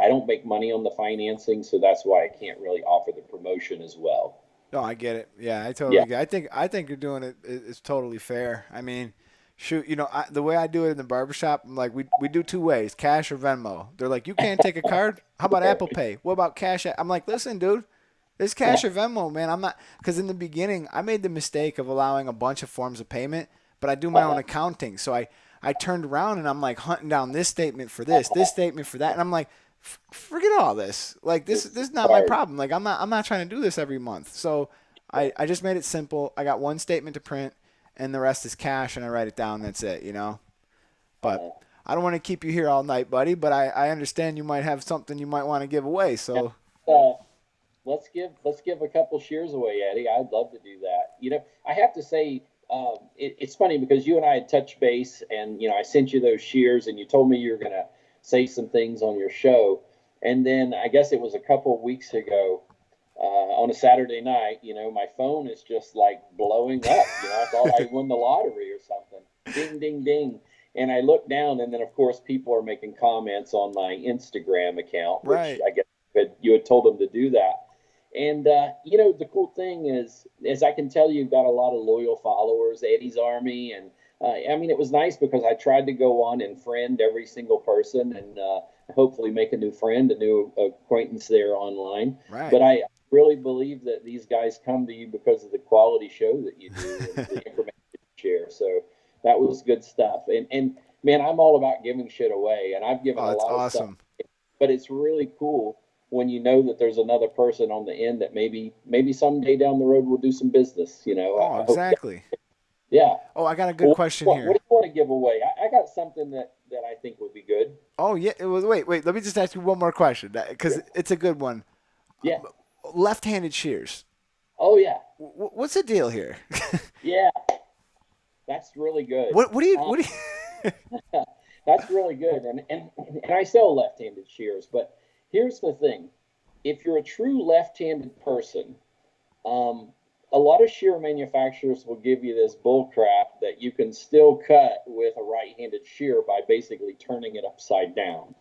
don't make money on the financing, so that's why I can't really offer the promotion as well. No, I get it. Yeah, I totally Yeah. get it. I think you're doing it is totally fair. I mean, shoot, the way I do it in the barbershop, I'm like we do two ways, cash or Venmo. They're like, "You can't take a card? How about Apple Pay? What about Cash App?" I'm like, "Listen, dude, it's cash or Venmo, man. I'm not cuz in the beginning, I made the mistake of allowing a bunch of forms of payment, but I do my own Uh-huh. accounting. So I turned around and I'm like hunting down this statement for this statement for that, and I'm like, forget all this. Like this is not my Right. problem. Like I'm not trying to do this every month. So I just made it simple. I got one statement to print, and the rest is cash, and I write it down. That's it. But Uh-huh. I don't want to keep you here all night, buddy. But I understand you might have something you might want to give away. Yeah. So Uh, let's give a couple shares away, Eddie. I'd love to do that. I have to say, it's funny because you and I had touched base, and I sent you those shears, and you told me you were gonna say some things on your show, and then I guess it was a couple of weeks ago, on a Saturday night. My phone is just like blowing up. I thought I won the lottery or something. Ding, ding, ding. And I looked down, and then of course people are making comments on my Instagram account, which right, I guess you had told them to do that. And the cool thing is I can tell you've got a lot of loyal followers, Eddie's Army, and I mean, it was nice because I tried to go on and friend every single person, and hopefully make a new friend, a new acquaintance there online. right. But I really believe that these guys come to you because of the quality show that you do and the information you share. So that was good stuff. And man, I'm all about giving shit away, and I've given Oh, a that's lot of stuff, awesome. but it's really cool when you know that there's another person on the end that maybe someday down the road will do some business. Oh, I hope. exactly. Yeah. Oh, I got a good Well, question what here. do you want to give away? I got something that I think would be good. Oh yeah. It was, wait. Let me just ask you one more question Yeah. because it's a good one. Yeah. Left-handed shears. Oh yeah. What's the deal here? Yeah. That's really good. what do you Um, what do you? that's really good. And I sell left-handed shears, but here's the thing: if you're a true left-handed person, Um, a lot of shear manufacturers will give you this bull crap that you can still cut with a right-handed shear by basically turning it upside down.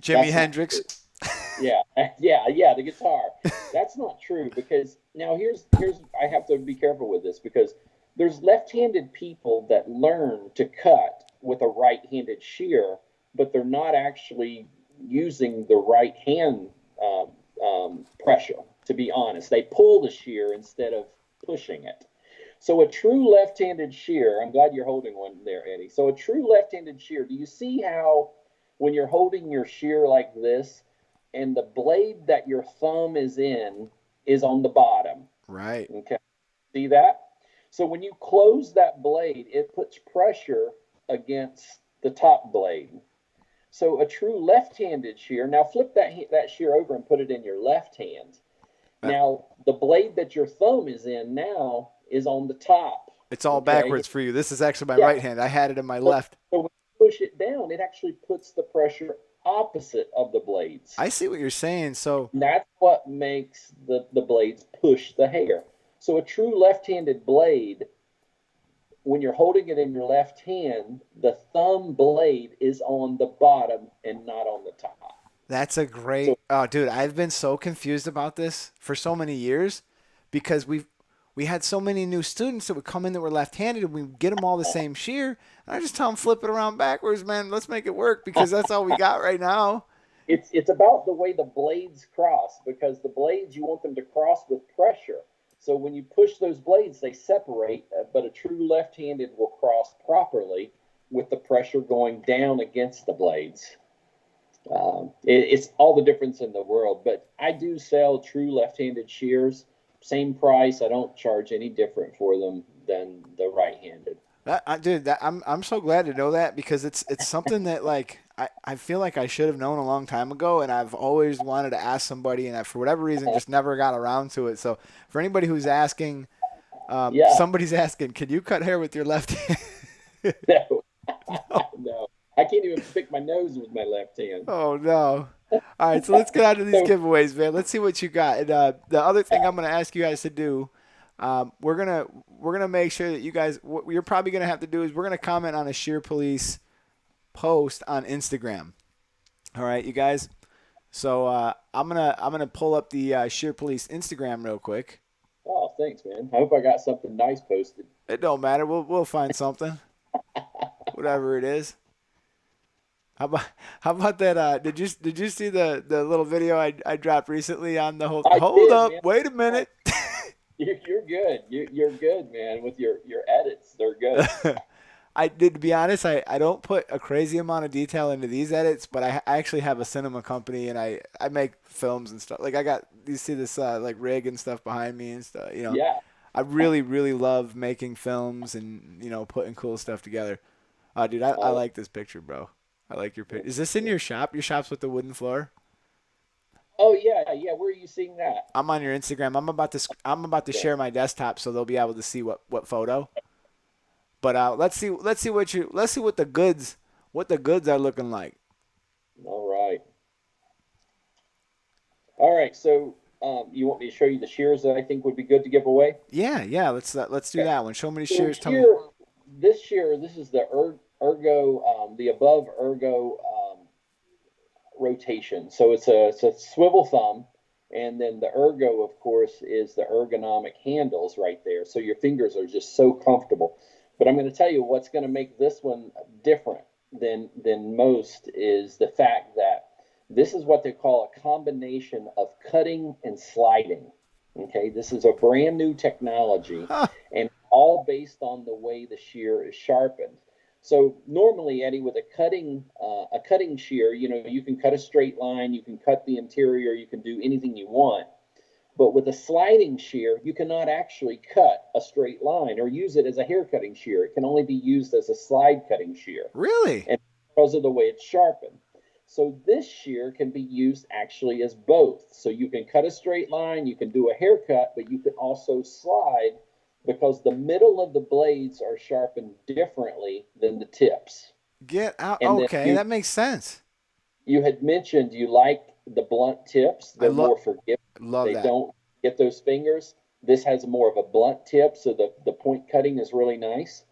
Jimi That's not true. Hendrix. Yeah, yeah, the guitar. That's not true, because now here's I have to be careful with this, because there's left-handed people that learn to cut with a right-handed shear, but they're not actually using the right hand pressure. To be honest, they pull the shear instead of pushing it. So a true left-handed shear, I'm glad you're holding one there, Eddie. So a true left-handed shear, do you see how when you're holding your shear like this and the blade that your thumb is in is on the bottom? Right. Okay. See that? So when you close that blade, it puts pressure against the top blade. So a true left-handed shear, now flip that shear over and put it in your left hand. Now, the blade that your thumb is in now is on the top. It's all Okay? backwards for you. This is actually my Yeah. right hand. I had it in my left. So when you push it down, it actually puts the pressure opposite of the blades. I see what you're saying. So And that's what makes the blades push the hair. So a true left-handed blade, when you're holding it in your left hand, the thumb blade is on the bottom and not on the top. that's a great. So, Oh, dude, I've been so confused about this for so many years because we had so many new students that would come in that were left-handed and we would get them all the same shear. And I just tell them flip it around backwards, man. Let's make it work because that's all we got right now. it's about the way the blades cross, because the blades, you want them to cross with pressure. So when you push those blades, they separate, but a true left-handed will cross properly with the pressure going down against the blades. It's all the difference in the world, but I do sell true left-handed shears. Same price. I don't charge any different for them than the right-handed. Dude, I'm so glad to know that because it's something that like I feel like I should have known a long time ago, and I've always wanted to ask somebody, and I, for whatever reason, just never got around to it. So for anybody who's asking, Yeah. somebody's asking, can you cut hair with your left hand? No. No. I can't even pick my nose with my left hand. Oh no! All right, so let's get out of these giveaways, man. Let's see what you got. And the other thing I'm going to ask you guys to do, we're gonna make sure that you guys, what you're probably gonna have to do is we're gonna comment on a Shear Police post on Instagram. All right, you guys. So I'm gonna pull up the Shear Police Instagram real quick. Oh, thanks, man. I hope I got something nice posted. It don't matter. We'll find something, whatever it is. How about that? Did you see the little video I dropped recently on the whole? Hold up, man. wait a minute. You're good. You're good, man. With your edits, they're good. I did, to be honest, I don't put a crazy amount of detail into these edits, but I actually have a cinema company and I make films and stuff. Like you see this like rig and stuff behind me and stuff. You know, Yeah. I really really love making films and putting cool stuff together. Dude, I like this picture, bro. I like your picture. Is this in your shop? Your shop's with the wooden floor? Oh yeah, yeah. Where are you seeing that? I'm on your Instagram. I'm about to share my desktop so they'll be able to see what photo. But let's see what the goods are looking like. All right. All right. So you want me to show you the shears that I think would be good to give away? Yeah. Let's do that one. Show me the shears. So Tell me. this shear, this is the ergo, the above ergo rotation. So it's a swivel thumb, and then the ergo, of course, is the ergonomic handles right there. So your fingers are just so comfortable. But I'm going to tell you what's going to make this one different than most is the fact that this is what they call a combination of cutting and sliding. Okay, this is a brand new technology, and all based on the way the shear is sharpened. So normally, Eddie, with a cutting shear, you can cut a straight line, you can cut the interior, you can do anything you want. But with a sliding shear, you cannot actually cut a straight line or use it as a hair cutting shear. It can only be used as a slide cutting shear. Really? And because of the way it's sharpened. So this shear can be used actually as both. So you can cut a straight line, you can do a haircut, but you can also slide because the middle of the blades are sharpened differently than the tips. Get out. And okay, that makes sense. You had mentioned you like the blunt tips. They're more forgiving. They don't get those fingers. This has more of a blunt tip, so the point cutting is really nice.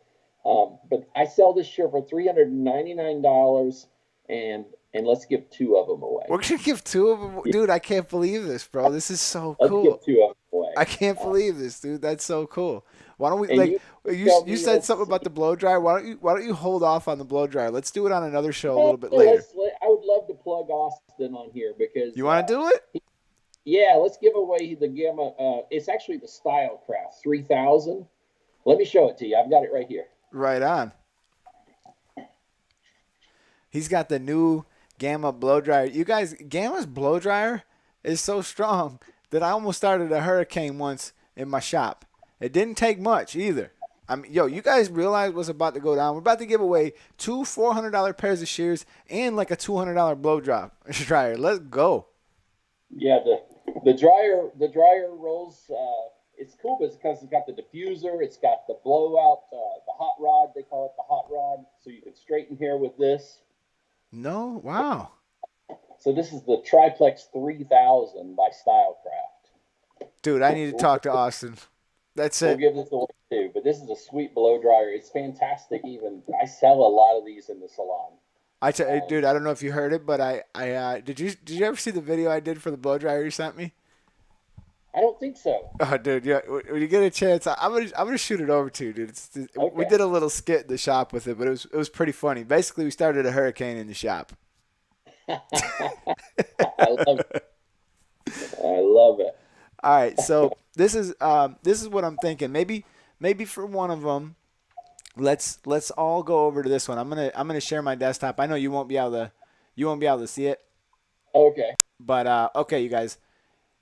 But I sell this shear for $399, and let's give two of them away. We're gonna give two of them, dude. I can't believe this, bro. This is so cool. Let's give two of them away. way. I can't believe this, dude. That's so cool. Why don't we And like you you tell you me, said let's something about see. the blow dryer? Why don't you hold off on the blow dryer? Let's do it on another show a Well, little bit later. I would love to plug Austin on here because You want to do it? yeah, let's give away the Gamma. It's actually the Stylecraft 3000. Let me show it to you. I've got it right here. Right on. He's got the new Gamma blow dryer. You guys, Gamma's blow dryer is so strong that I almost started a hurricane once in my shop. It didn't take much either. I mean, yo, you guys realize what's about to go down? We're about to give away two $400 pairs of shears and like a $200 blow dryer. Let's go. Yeah, the dryer rolls. It's cool because it's got the diffuser. It's got the blowout, the hot rod. They call it the hot rod, so you can straighten hair with this. No, wow, So this is the Triplex 3000 by Stylecraft. dude, I need to talk to Austin. That's We'll it. give this away too, but this is a sweet blow dryer. It's fantastic. Even I sell a lot of these in the salon. Um, Dude, I don't know if you heard it, but did you ever see the video I did for the blow dryer you sent me? I don't think so. Oh, dude, yeah. When you get a chance, I'm gonna shoot it over to you, dude. We Okay, did a little skit in the shop with it, but it was pretty funny. Basically, we started a hurricane in the shop. I love it. I love it. All right, so this is what I'm thinking. Maybe for one of them, let's all go over to this one. I'm gonna share my desktop. I know you won't be able to see it, Okay, but okay, you guys,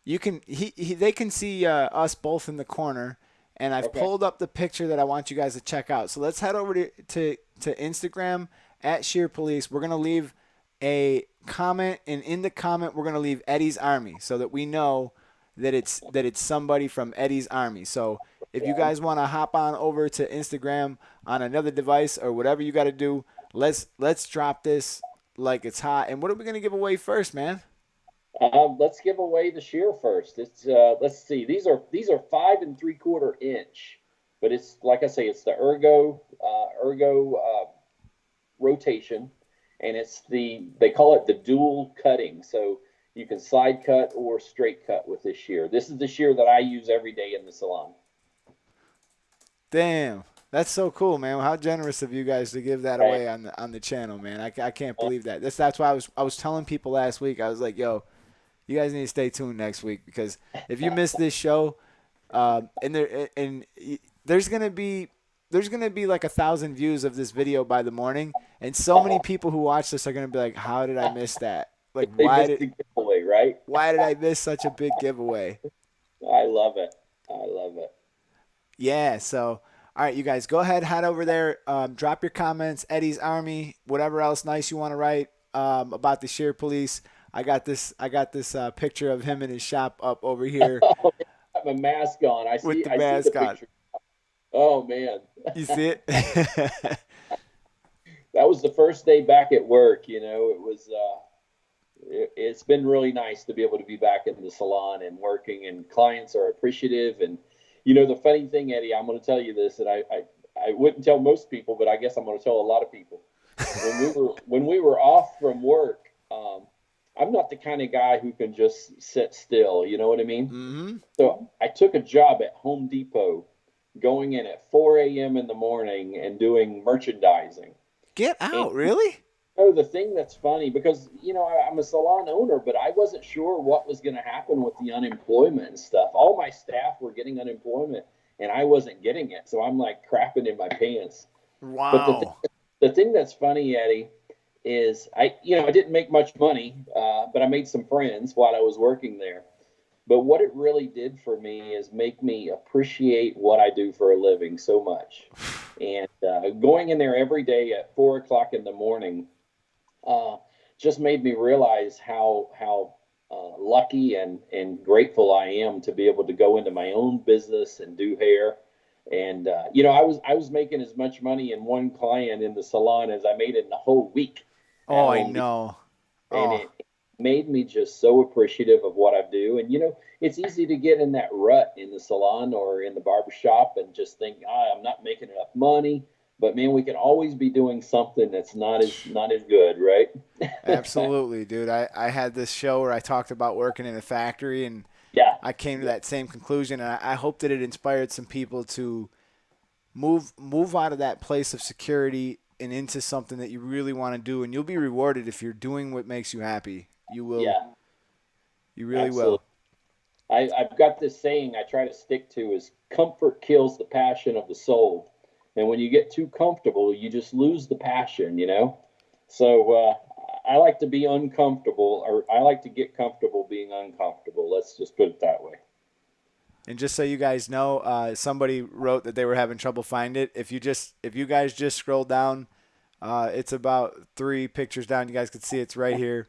you can they can see us both in the corner, and I've okay, pulled up the picture that I want you guys to check out. So let's head over to Instagram at Sheer Police. We're gonna leave a comment, and in the comment we're gonna leave Eddie's Army so that we know that it's somebody from Eddie's Army. So if you yeah. guys want to hop on over to Instagram on another device or whatever you got to do, let's drop this like it's hot. And what are we gonna give away first, man? Let's give away the shear first. It's let's see. These are 5 3/4 inch, but it's like I say, it's the ergo rotation, and they call it the dual cutting. So you can side cut or straight cut with this shear. This is the shear that I use every day in the salon. Damn, that's so cool, man. How generous of you guys to give that Right. away on the channel, man. I can't believe that. That's why I was telling people last week. I was like, yo, you guys need to stay tuned next week because if you miss this show, there's gonna be like 1,000 views of this video by the morning, and so many people who watch this are gonna be like, how did I miss that? Like, They missed the giveaway, right? why did I miss such a big giveaway? I love it. I love it. Yeah, so all right, you guys, go ahead, head over there, drop your comments, Eddie's Army, whatever else nice you want to write about the Sheer Police. I got this picture of him in his shop up over here I have a mask on. with the I see the mask on. picture. Oh man, You see it? that was the first day back at work. It was. It's been really nice to be able to be back in the salon and working, and clients are appreciative. And the funny thing, Eddie, I'm going to tell you this, and I wouldn't tell most people, but I guess I'm going to tell a lot of people. When we were off from work, I'm not the kind of guy who can just sit still. You know what I mean? hmm So I took a job at Home Depot, going in at 4 a.m. in the morning and doing merchandising. Get And out, really? the thing that's funny, because I'm a salon owner, but I wasn't sure what was going to happen with the unemployment and stuff. All my staff were getting unemployment, and I wasn't getting it. So I'm like crapping in my pants. But Wow. the thing that's funny, Eddie, is I didn't make much money, but I made some friends while I was working there. But what it really did for me is make me appreciate what I do for a living so much. And going in there every day at 4 o'clock in the morning uh, just made me realize how lucky and grateful I am to be able to go into my own business and do hair. And I was making as much money in one client in the salon as I made in the whole week Oh, at I Home Depot, know. and Oh, it made me just so appreciative of what I do. And it's easy to get in that rut in the salon or in the barber shop and just think, I'm not making enough money. But man, we can always be doing something that's not as good, right? absolutely, dude. I had this show where I talked about working in a factory, and Yeah, I came to Yeah. that same conclusion, and I hope that it inspired some people to move out of that place of security and into something that you really want to do, and you'll be rewarded if you're doing what makes you happy. You will. Yeah, You really absolutely. will. I've got this saying I try to stick to is comfort kills the passion of the soul. And when you get too comfortable, you just lose the passion, you know? So I like to be uncomfortable, or I like to get comfortable being uncomfortable. Let's just put it that way. And just so you guys know, somebody wrote that they were having trouble finding it. If you guys just scroll down, it's about 3 pictures down. You guys can see it's right here.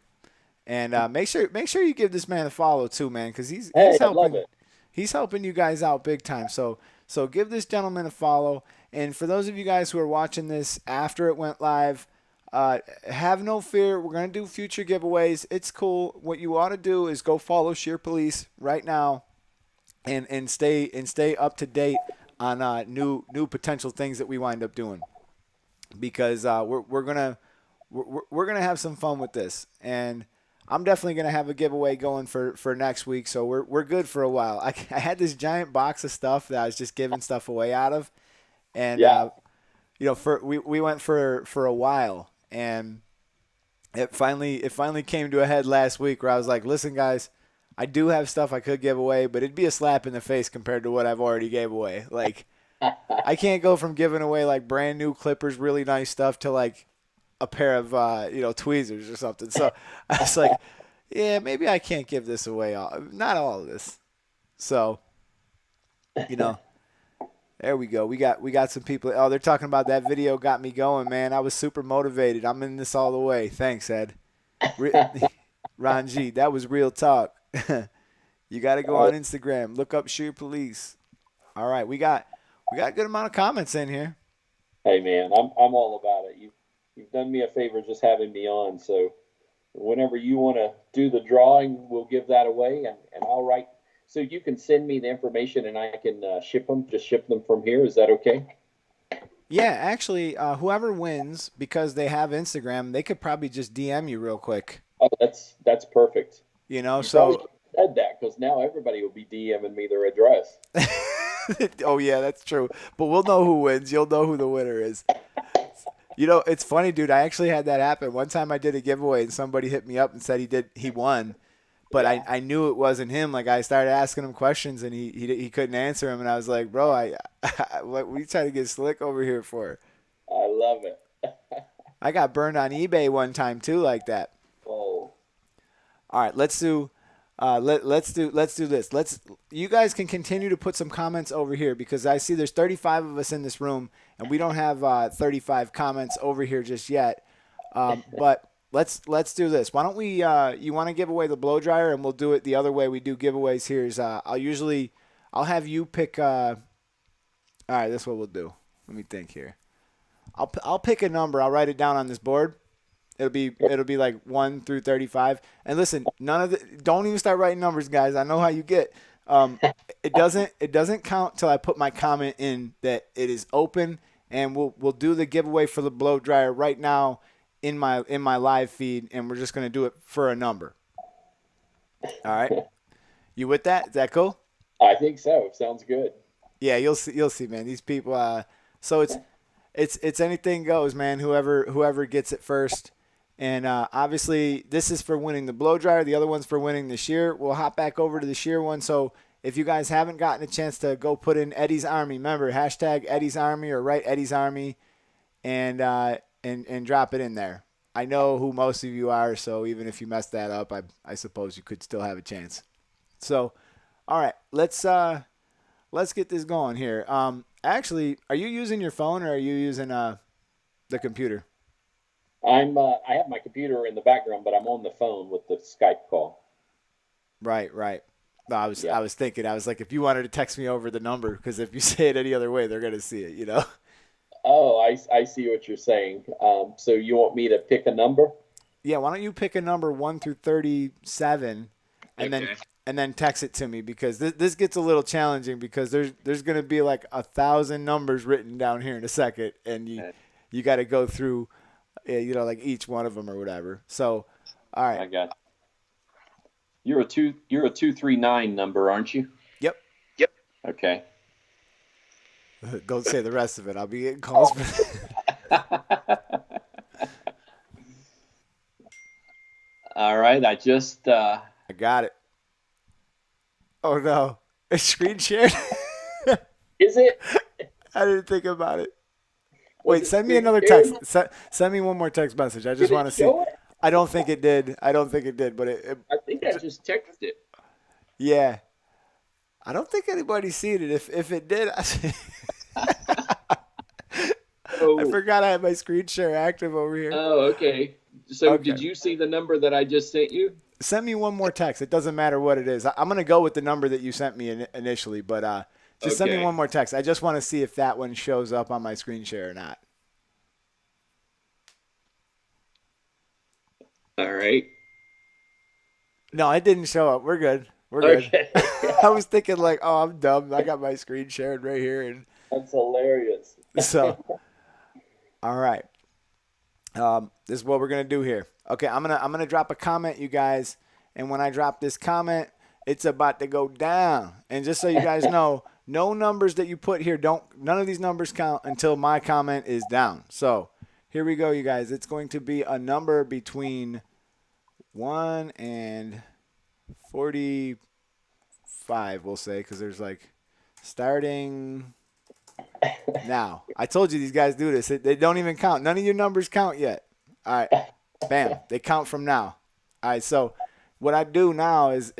And make sure you give this man a follow too, man, because Hey, I'd love it. he's helping you guys out big time. So give this gentleman a follow. And for those of you guys who are watching this after it went live, have no fear. We're gonna do future giveaways. It's cool. What you ought to do is go follow Sheer Police right now, and stay up to date on new potential things that we wind up doing, because we're gonna have some fun with this. And I'm definitely gonna have a giveaway going for next week, so we're good for a while. I had this giant box of stuff that I was just giving stuff away out of, and Yeah. we went for a while, and it finally came to a head last week where I was like, listen guys, I do have stuff I could give away, but it'd be a slap in the face compared to what I've already gave away. Like, I can't go from giving away like brand new clippers, really nice stuff, to like a pair of tweezers or something. So I was like, yeah, maybe I can't give this away, not all of this. So, you know, there we go. We got some people. Oh, they're talking about that video got me going, man. I was super motivated. I'm in this all the way. Thanks, Ed. Ron G, that was real talk. You got to go on Instagram. Look up Sheer Police. All right, we got a good amount of comments in here. Hey, man, I'm all about it. You've done me a favor just having me on. So whenever you want to do the drawing, we'll give that away, and I'll write. So you can send me the information, and I can ship them. Just ship them from here. Is that okay? Yeah, actually, whoever wins, because they have Instagram, they could probably just DM you real quick. Oh, that's perfect. You know, You probably so said that because now everybody will be DMing me their address. oh yeah, that's true. But we'll know who wins. You'll know who the winner is. You know, it's funny, dude. I actually had that happen. One time I did a giveaway and somebody hit me up and said he won. But Yeah. I knew it wasn't him. Like, I started asking him questions and he couldn't answer him, and I was like, bro, what we trying to get slick over here for? I love it. I got burned on eBay one time too, like that. Oh, All right, let's do this. You guys can continue to put some comments over here, because I see there's 35 of us in this room and we don't have 35 comments over here just yet. But let's do this. Why don't we? You want to give away the blow dryer, and we'll do it the other way we do giveaways here. Is I'll have you pick. All right, this is what we'll do. Let me think here. I'll pick a number. I'll write it down on this board. It'll be like 1 through 35. And listen, don't even start writing numbers, guys. I know how you get. It doesn't count till I put my comment in that it is open, and we'll do the giveaway for the blow dryer right now in my live feed, and we're just gonna do it for a number. All right, you with that? Is that cool? I think so. Sounds good. Yeah, you'll see, man. These people. So it's anything goes, man. Whoever gets it first. And obviously, this is for winning the blow dryer. The other one's for winning the shear. We'll hop back over to the shear one. So if you guys haven't gotten a chance to go put in Eddie's Army, remember, hashtag Eddie's Army, or write Eddie's Army, and drop it in there. I know who most of you are, so even if you messed that up, I suppose you could still have a chance. So, all right, let's get this going here. Actually, are you using your phone, or are you using the computer? I have my computer in the background, but I'm on the phone with the Skype call. Right. No, Yeah. I was thinking, I was like, if you wanted to text me over the number, because if you say it any other way, they're gonna see it, you know. Oh, I see what you're saying. So you want me to pick a number? Yeah, why don't you pick a number 1 through 37, and Okay. then text it to me, because this gets a little challenging, because there's gonna be like 1,000 numbers written down here in a second, and you got to go through, like each one of them or whatever. So, all I right. got You're a 239 number, aren't you? Yep. Yep. Okay. Don't say the rest of it. I'll be getting calls for All right. I got it. Oh no. It's screen shared. Is it? I didn't think about it. Was Wait, it send me screen another shared? text. Send me one more text message. I just Did want it to see. show it? I don't think it did. I don't think it did, but I think I just texted it. yeah. I don't think anybody's seen it. If it did, I Oh, forgot I had my screen share active over here. oh, okay. So Okay. did you see the number that I just sent you? Send me one more text. It doesn't matter what it is. I'm gonna go with the number that you sent me initially, but just send me Okay. one more text. I just want to see if that one shows up on my screen share or not. All right. No, it didn't show up. We're good. We're good. Okay. I was thinking like, oh, I'm dumb. I got my screen shared right here, and That's hilarious. so all right. This is what we're gonna do here. Okay, I'm gonna drop a comment, you guys, and when I drop this comment, it's about to go down. And just so you guys know, no numbers that you put here none of these numbers count until my comment is down. So here we go, you guys. It's going to be a number between 1 and 45, we'll say, because there's like starting now. I told you these guys do this. They don't even count. None of your numbers count yet. All right. Bam. They count from now. All right. So what I do now is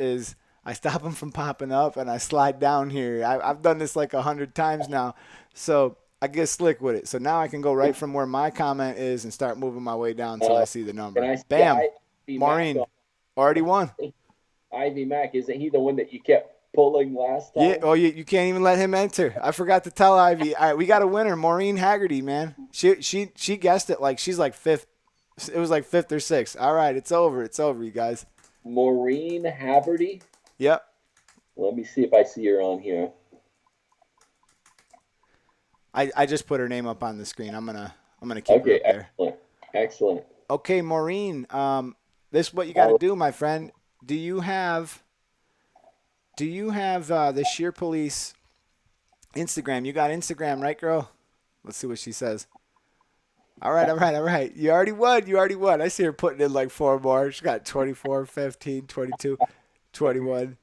I stop them from popping up and I slide down here. I've done this like 100 times now. So I get slick with it. So now I can go right from where my comment is and start moving my way down until I see the Can number. I see Bam. Ivy Mac Maureen already won. Ivy Mac, isn't he the one that you kept pulling last time? Yeah. Oh, you can't even let him enter. I forgot to tell Ivy. All right, we got a winner, Maureen Haggerty, man. She guessed it like she's like fifth. It was like fifth or sixth. All right, it's over. It's over, you guys. Maureen Haverty. Yep. Let me see if I see her on here. I just put her name up on the screen. I'm gonna keep her Okay, up there. excellent. Excellent. Okay, Maureen. This is what you got to do, my friend. Do you have the Sheer Police Instagram? You got Instagram, right, girl? Let's see what she says. All right, all right, all right. You already won. You already won. I see her putting in like 4 more. She got 24, 15, 22, 21.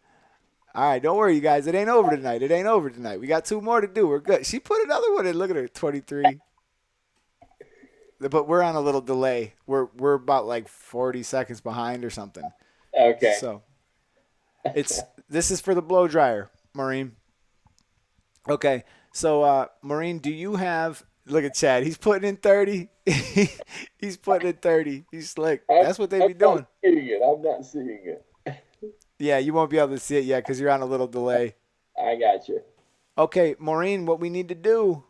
All right, don't worry, you guys. It ain't over tonight. It ain't over tonight. We got 2 more to do. We're good. She put another one in. Look at her, 23. But we're on a little delay. We're about like 40 seconds behind or something. Okay. So this is for the blow dryer, Maureen. Okay. So Maureen, do you have? Look at Chad. He's putting in 30. He's putting in 30. He's slick. That's what they be doing. I'm not seeing it. Yeah, you won't be able to see it yet because you're on a little delay. I got you. Okay, Maureen, what we need to do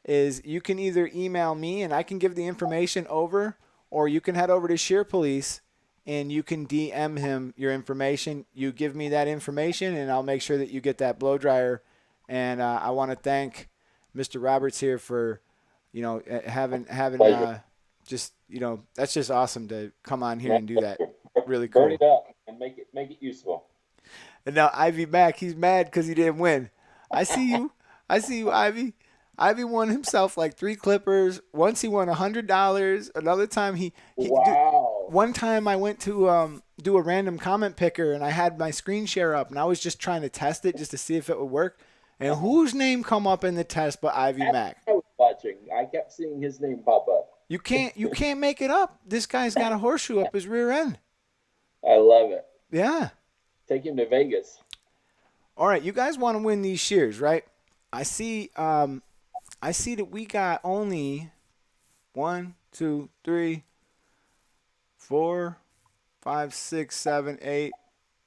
is you can either email me and I can give the information over, or you can head over to Sheer Police and you can DM him your information. You give me that information and I'll make sure that you get that blow dryer. And I want to thank Mr. Roberts here for, having just, that's just awesome to come on here and do that. Really cool. Burn it up and make it useful. And now Ivy Mac, he's mad because he didn't win. I see you, Ivy. Ivy won himself like 3 clippers. Once he won $100. Another time Wow. one time I went to do a random comment picker and I had my screen share up and I was just trying to test it just to see if it would work. And whose name come up in the test but Ivy Mac? I was watching. I kept seeing his name pop up. You can't make it up. This guy's got a horseshoe up his rear end. I love it. Yeah. Take him to Vegas. All right, you guys want to win these shears, right? I see that we got only 1, 2, 3, 4, 5, 6, 7, 8,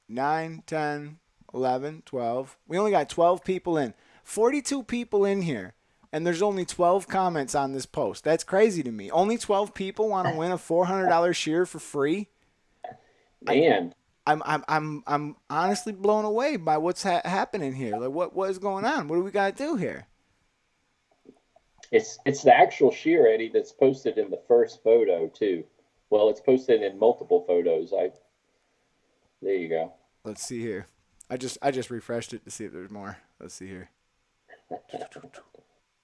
9, 10, 11, 12. We only got 12 people in. 42 people in here, and there's only 12 comments on this post. That's crazy to me. Only 12 people want to win a $400 shear for free. Man. I'm honestly blown away by what's happening here. Like what is going on? What do we got to do here? It's the actual shear, Eddie, that's posted in the first photo too. Well, it's posted in multiple photos. There you go. Let's see here. I just refreshed it to see if there's more. Let's see here. All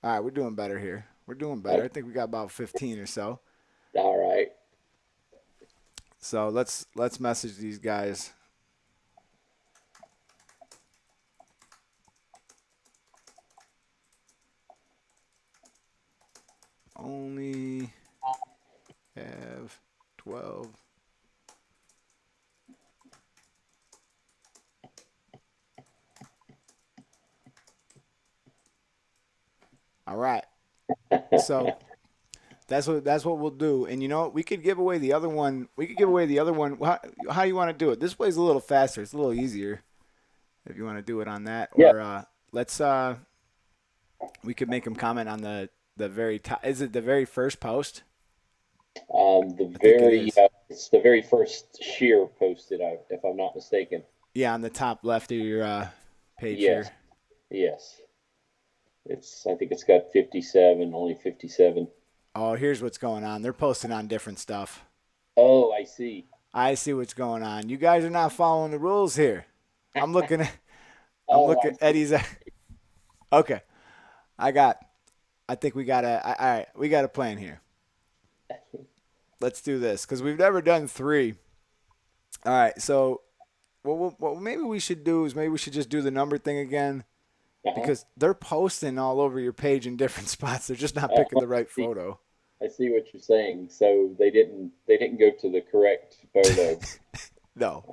right, we're doing better here. We're doing better. I think we got about 15 or so. All right. So let's message these guys. Only have 12. All right. So that's what we'll do. And you know what? We could give away the other one. We could give away the other one. How do you want to do it? This way's a little faster. It's a little easier if you want to do it on that. Yeah. Or let's we could make them comment on the very top. Is it the very first post? I think it is. It's the very first shear posted, if I'm not mistaken. Yeah, on the top left of your page Yes. here. Yes. I think it's got 57, only 57. Oh, here's what's going on. They're posting on different stuff. Oh, I see. I see what's going on. You guys are not following the rules here. I'm looking at Oh, Eddie's. Okay, I think we got all right. We got a plan here. Let's do this because we've never done 3. All right, so what maybe we should do is maybe we should just do the number thing again because they're posting all over your page in different spots. They're just not picking the right photo. I see what you're saying. So they didn't go to the correct photo. No,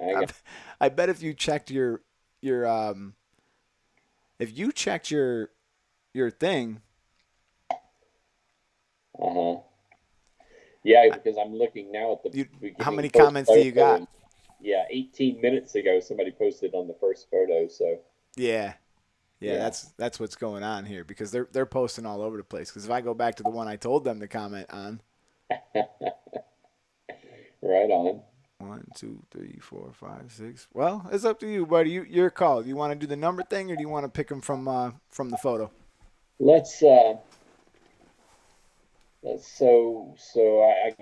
I bet if you checked your if you checked your thing. Uh-huh. Yeah, because I'm looking now at the beginning. How many first comments do you photo, got? Yeah, 18 minutes ago somebody posted on the first photo. So Yeah. Yeah. That's what's going on here because they're posting all over the place. Because if I go back to the one I told them to comment on, right on. 1, 2, 3, 4, 5, 6. Well, it's up to you, buddy. Your call. Do you want to do the number thing or do you want to pick them from the photo? I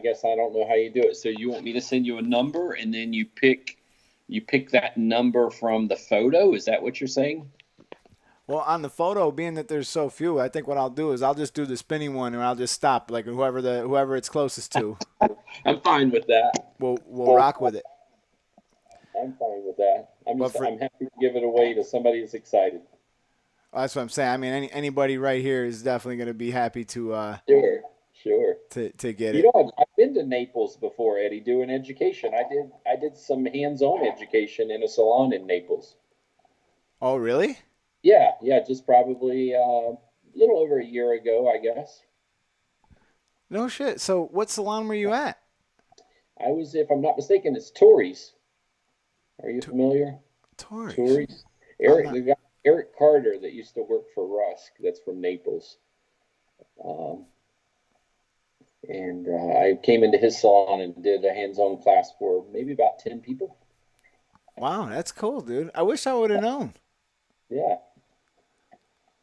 guess I don't know how you do it. So you want me to send you a number and then you pick that number from the photo? Is that what you're saying? Well, on the photo, being that there's so few, I think what I'll do is I'll just do the spinning one, or I'll just stop, like whoever it's closest to. I'm fine with that. We'll rock with it. I'm fine with that. I'm happy to give it away to somebody that's excited. That's what I'm saying. I mean, anybody right here is definitely going to be happy to Sure. to get You it. know, I've been to Naples before, Eddie, doing education. I did some hands-on education in a salon in Naples. Oh, really? Yeah, just probably a little over a year ago, I guess. No shit. So, what salon were you at? I was, if I'm not mistaken, it's Tori's. Are you familiar? Tori's. Tori's. The guy, Eric Carter, that used to work for Rusk, that's from Naples. And I came into his salon and did a hands-on class for maybe about 10 people. Wow, that's cool, dude. I wish I would have known. Yeah.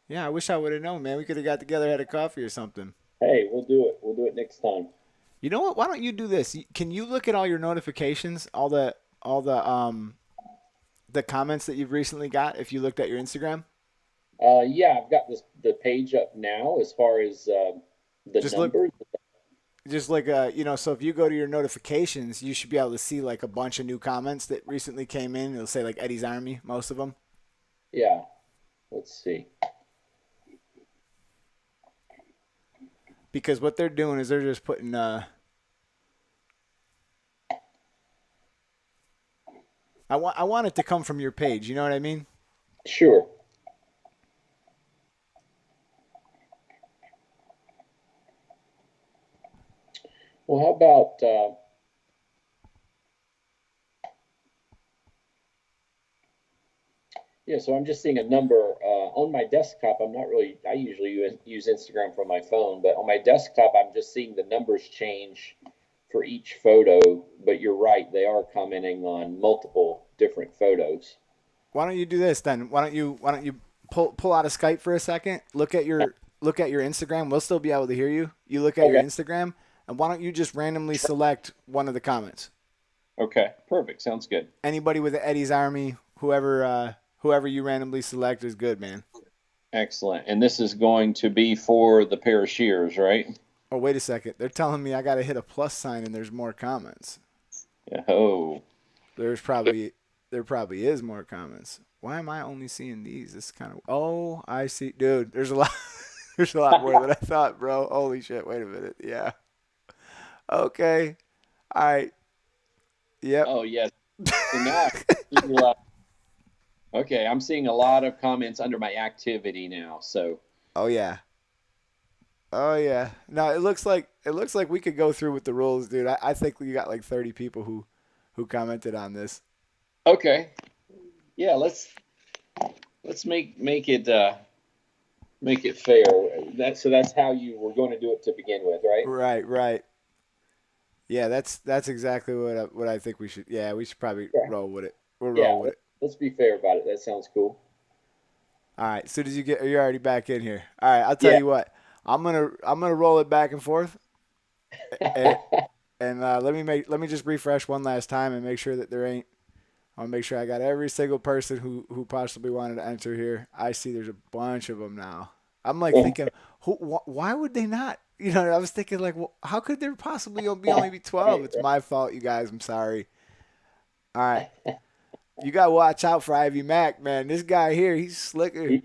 Yeah, I wish I would have known, man. We could have got together, had a coffee or something. Hey, we'll do it. We'll do it next time. You know what? Why don't you do this? Can you look at all your notifications, all the comments that you've recently got if you looked at your Instagram? Yeah, I've got the page up now as far as the Just numbers. Just like so if you go to your notifications, you should be able to see like a bunch of new comments that recently came in. It'll say like Eddie's Army, most of them. Yeah. Let's see. Because what they're doing is they're just putting I want it to come from your page, you know what I mean? Sure. Well, how about yeah, so I'm just seeing a number on my desktop. I usually use Instagram from my phone, but on my desktop, I'm just seeing the numbers change for each photo. But you're right, they are commenting on multiple different photos. Why don't you do this then? Why don't you pull out of Skype for a second? Look at your Instagram. We'll still be able to hear you. You look at your Instagram, and why don't you just randomly select one of the comments? Okay, perfect. Sounds good. Anybody with the Eddie's Army, whoever you randomly select is good, man. Excellent. And this is going to be for the pair of shears, right? Oh, wait a second. They're telling me I got to hit a plus sign and there's more comments. Oh, There's there probably is more comments. Why am I only seeing these? This kind of Oh, I see, dude. There's a lot. There's a lot more than I thought, bro. Holy shit! Wait a minute. Yeah. Okay. All right. Yep. oh yes. So now I'm seeing a lot. Okay, I'm seeing a lot of comments under my activity now. So Oh yeah. Oh yeah. No, it looks like we could go through with the rules, dude. I think we got like 30 people who commented on this. okay, yeah. Let's make it fair. That's how you were going to do it to begin with, right? Right. Right. Yeah, that's exactly what I think we should. Yeah, we should probably Yeah. roll with it. We'll Yeah. roll with it. Let's be fair about it. That sounds cool. All right. So did you get? You're already back in here. All right. I'll tell Yeah. you what. I'm gonna roll it back and forth, and, let me just refresh one last time and make sure that there ain't. I want to make sure I got every single person who possibly wanted to enter here. I see there's a bunch of them now. I'm like thinking, why would they not? I was thinking like, well, how could there possibly only be 12? It's my fault, you guys. I'm sorry. All right. You got to watch out for Ivy Mack, man. This guy here, he's slicker.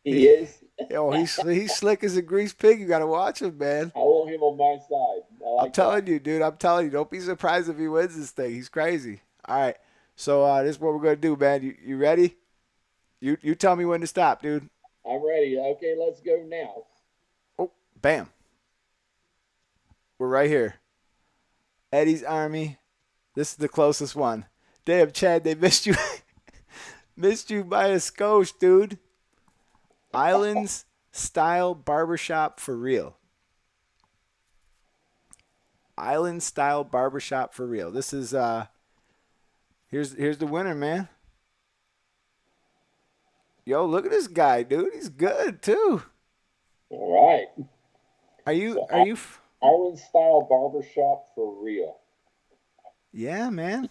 He is. He's slick as a greased pig. You got to watch him, man. I want him on my side. I I'm like telling you, dude. I'm telling you. Don't be surprised if he wins this thing. He's crazy. All right. So this is what we're gonna do, man. You ready? You tell me when to stop, dude. I'm ready. Okay, let's go now. Oh, bam. We're right here. Eddie's Army. This is the closest one. Damn, Chad, they missed you. Missed you by a skosh, dude. Islands style barbershop for real. Island style barbershop for real. This is here's the winner, man. Yo, look at this guy, dude. He's good too. All right. Are you So are you Island style barbershop for real. Yeah, man.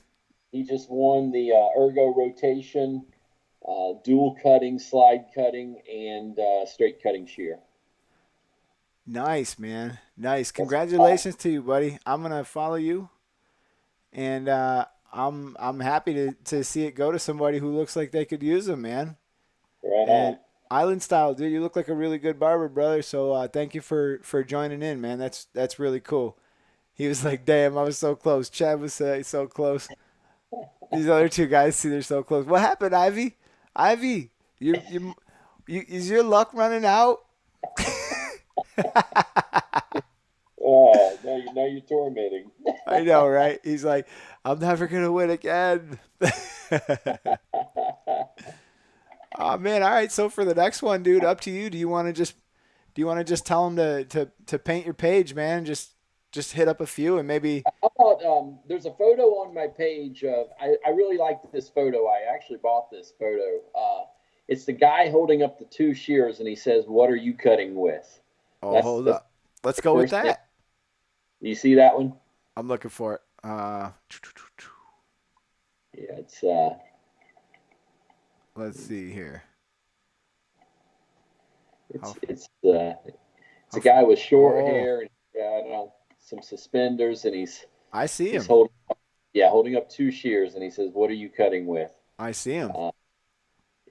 He just won the ergo rotation, dual cutting, slide cutting, and straight cutting shear. Nice, man. Nice. That's Congratulations to you, buddy. I'm gonna follow you, and I'm happy to see it go to somebody who looks like they could use them, man. right And on. Island style, dude. You look like a really good barber, brother. So thank you for joining in, man. That's really cool. He was like, "Damn, I was so close." Chad was so close. These other two guys see they're so close. What happened, Ivy? Ivy, is your luck running out? Oh, now you're tormenting. I know, right? He's like, I'm never gonna win again. Oh man, all right. So for the next one, dude, up to you. Do you want to just tell him to paint your page, man? Just hit up a few and maybe. How about there's a photo on my page of I really like this photo. I actually bought this photo. It's the guy holding up the two shears and he says, "What are you cutting with?" Oh, hold up. Let's go with first thing. that. You see that one? I'm looking for it. Yeah, it's Let's see here. it's a guy with short Oh. hair and some suspenders, and I see him. he's holding up two shears, and he says, "What are you cutting with?" I see him.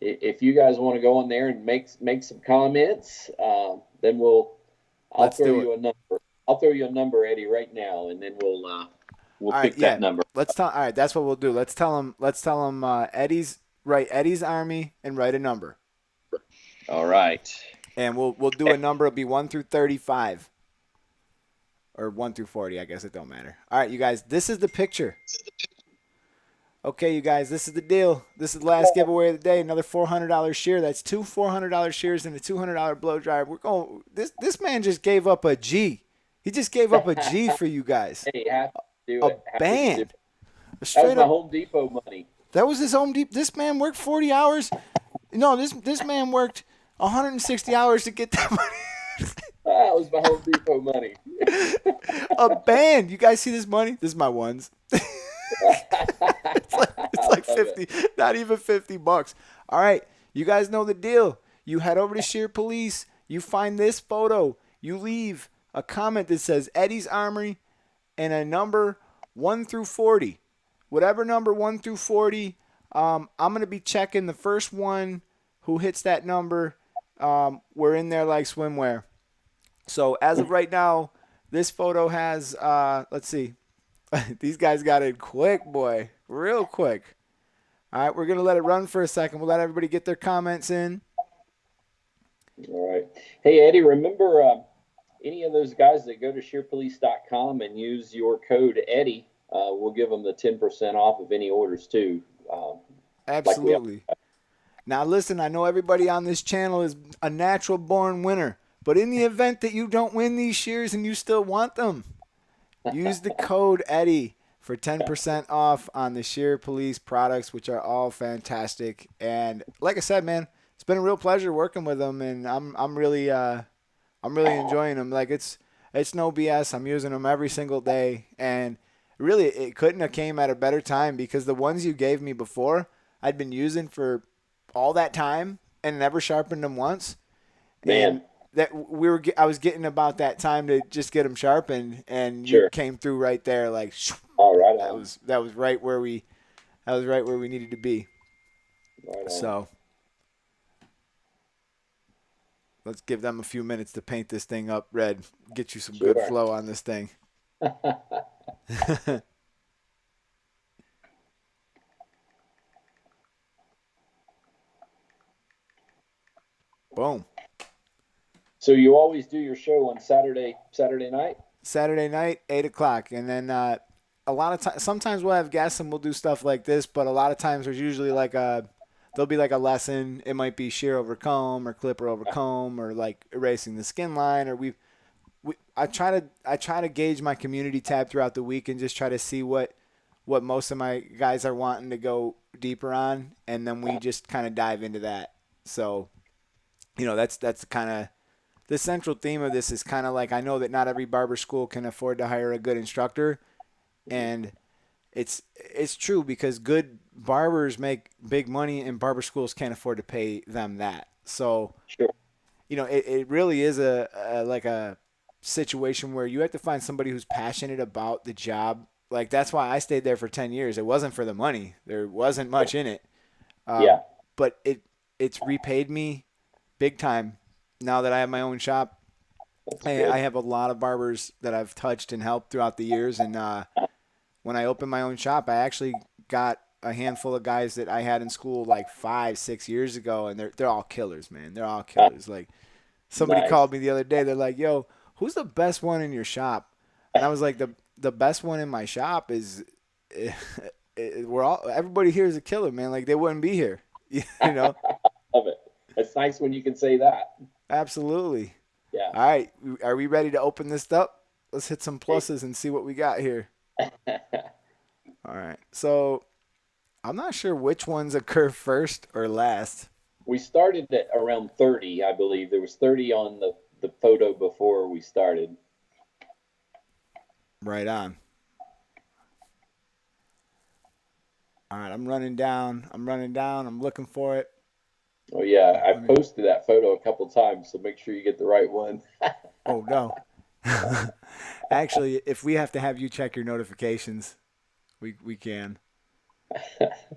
If you guys want to go on there and make some comments, then I'll Let's throw do you a number. I'll throw you a number, Eddie, right now, and then we'll All pick right, yeah. that number. All right, that's what we'll do. Let's tell him Eddie's Army and write a number. All right. And we'll do a number. It'll be 1 through 35. Or 1 through 40, I guess it don't matter. All right, you guys, this is the picture. Okay, you guys, this is the deal. This is the last giveaway of the day. Another $400 shear. That's two $400 shears and a $200 blow dryer. We're going. This man just gave up a G. He just gave up a G for you guys. Hey, have to do A it. Have to do band. it. That was Straight my up. Home Depot money. That was his Home Depot. This man worked 40 hours. No, this man worked 160 hours to get that money. That was my Home Depot money. A band. You guys see this money? This is my ones. It's I like love it. 50, not even $50. All right, you guys know the deal. You head over to Sheer Police, you find this photo, you leave a comment that says Eddie's Armory and a number 1 through 40. Whatever number 1 through 40, I'm going to be checking the first one who hits that number. We're in there like swimwear. So as of right now, this photo has, let's see, these guys got it quick, boy, real quick. All right, we're going to let it run for a second. We'll let everybody get their comments in. All right. Hey, Eddie, remember any of those guys that go to sheerpolice.com and use your code Eddie? We'll give them the 10% off of any orders too. Like we have. Absolutely. Now, listen, I know everybody on this channel is a natural born winner, but in the event that you don't win these shears and you still want them, use the code Eddie for 10% off on the Sheer Police products, which are all fantastic. And like I said, man, it's been a real pleasure working with them, and I'm really enjoying them. Like it's no BS. I'm using them every single day, and really it couldn't have came at a better time because the ones you gave me before I'd been using for all that time and never sharpened them once. And Man, I was getting about that time to just get them sharpened, and you sure. came through right there, like All right that on. was that was right where we that was right where we needed to be. Right on. So let's give them a few minutes to paint this thing up red, get you some good Sure. flow on this thing. Boom. So you always do your show on Saturday night? Saturday night, 8 o'clock, and then a lot of times, sometimes we'll have guests and we'll do stuff like this, but a lot of times there's usually there'll be like a lesson. It might be shear over comb or clipper over comb or like erasing the skin line, or I try to gauge my community tab throughout the week and just try to see what most of my guys are wanting to go deeper on, and then we just kind of dive into that. So, that's kind of the central theme of this is kind of like I know that not every barber school can afford to hire a good instructor, and it's true because good barbers make big money and barber schools can't afford to pay them that. So, Sure. it really is like a situation where you have to find somebody who's passionate about the job. Like that's why I stayed there for 10 years. It wasn't for the money. There wasn't much in it. Yeah. But it's repaid me big time now that I have my own shop. That's I good. have a lot of barbers that I've touched and helped throughout the years. And when I opened my own shop, I actually got a handful of guys that I had in school like 5, 6 years ago, and they're all killers, man. They're all killers. Like somebody Nice. called me the other day. They're like, "Yo, who's the best one in your shop?" And I was like, "The best one in my shop is we're all everybody here is a killer, man. Like they wouldn't be here, you know." Love it. It's nice when you can say that. Absolutely. Yeah. All right, are we ready to open this up? Let's hit some pluses and see what we got here. All right. So I'm not sure which ones occur first or last. We started at around 30, I believe. There was 30 on the photo before we started. Right on. All right, I'm running down. I'm looking for it. Oh yeah, I Let me. posted that photo a couple times, so make sure you get the right one. Oh no. Actually, if we have to have you check your notifications, we can.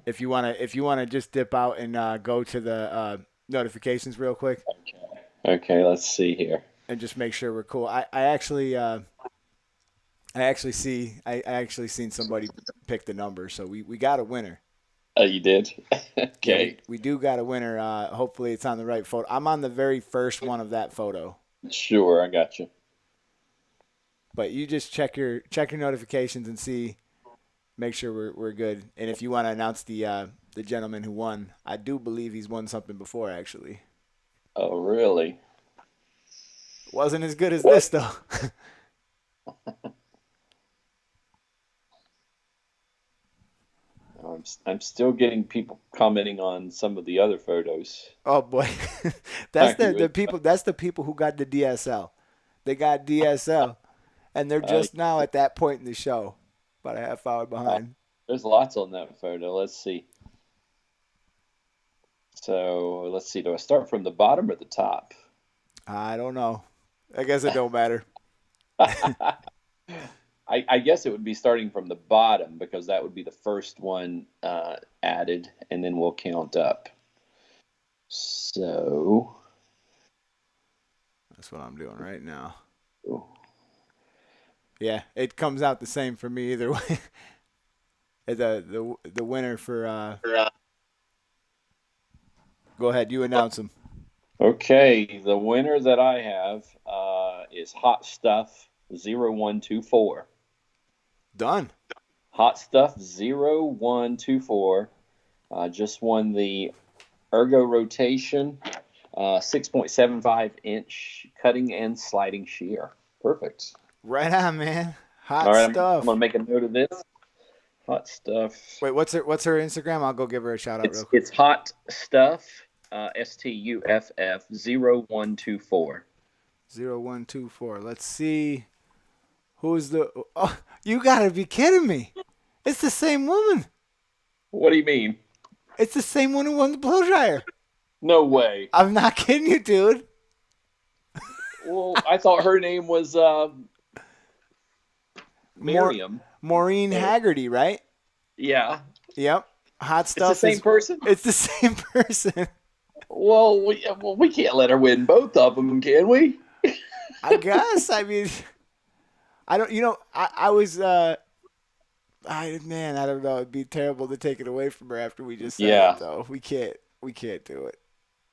If you wanna just dip out and go to the notifications real quick Okay, let's see here. and just make sure we're cool. I actually seen somebody pick the number, so we got a winner. Oh, you did? Yeah, Okay, we do got a winner. Hopefully it's on the right photo. I'm on the very first one of that photo. sure, I got you. But you just check your notifications and see, make sure we're good. And if you want to announce the gentleman who won, I do believe he's won something before actually. Oh, really? Wasn't as good as What? this though. I'm still getting people commenting on some of the other photos. Oh boy, that's Are the you? people. That's the people who got the DSL. They got DSL, and they're Uh, just now at that point in the show, about a half hour uh, behind. There's lots on that photo. Let's see. So let's see. Do I start from the bottom or the top? I don't know. I guess it don't matter. I guess it would be starting from the bottom because that would be the first one added, and then we'll count up. So That's what I'm doing right now. Yeah, it comes out the same for me either way. The winner for go ahead, you announce him. okay, the winner that I have is Hot Stuff 0124. Done. Hot Stuff 0124 just won the Ergo Rotation 6.75-inch cutting and sliding shear. Perfect. Right on, man. All Hot right, I'm stuff. gonna make a note of this. Hot Stuff. Wait, what's her Instagram? I'll go give her a shout out real quick. It's Hot Stuff STUFF 0124. 0124. Let's see. Who's the? Oh, you gotta be kidding me! It's the same woman. What do you mean? It's the same one who won the blow dryer. No way. I'm not kidding you, dude. Well, I thought her name was Miriam. Maureen Haggerty, right? Yeah. Yep. Hot stuff. It's the same person? It's the same person. Well, we can't let her win both of them, can we? I guess. I mean, I don't. You know, I was. Man, I don't know. It'd be terrible to take it away from her after we just said it, though. We can't. We can't do it.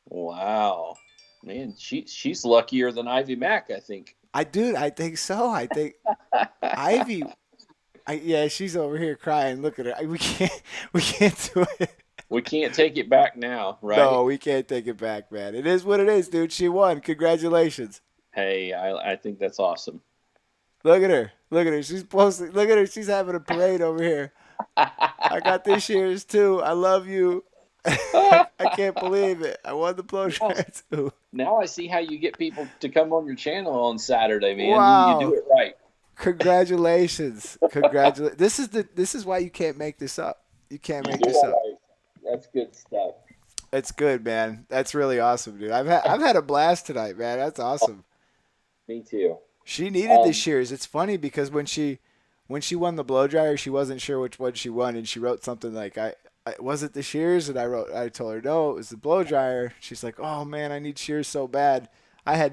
Wow, man, she's luckier than Ivy Mack, I think. I think so. I think Ivy. Yeah, she's over here crying. Look at her. We can't do it. We can't take it back now, right? No, we can't take it back, man. It is what it is, dude. She won. Congratulations. Hey, I think that's awesome. Look at her. Look at her. She's posting. Look at her. She's having a parade over here. I got this year's too. I love you. I can't believe it. I won the blow dryer too. Now I see how you get people to come on your channel on Saturday, man. Wow. You do it right. Congratulations. This is why you can't make this up. You can't make this up. Right. That's good stuff. It's good, man. That's really awesome, dude. I've had a blast tonight, man. That's awesome. Me too. She needed the shears. It's funny because when she won the blow dryer, she wasn't sure which one she won, and she wrote something like, "I was it the shears?" And I told her no, it was the blow dryer. She's like, "Oh man, I need shears so bad." I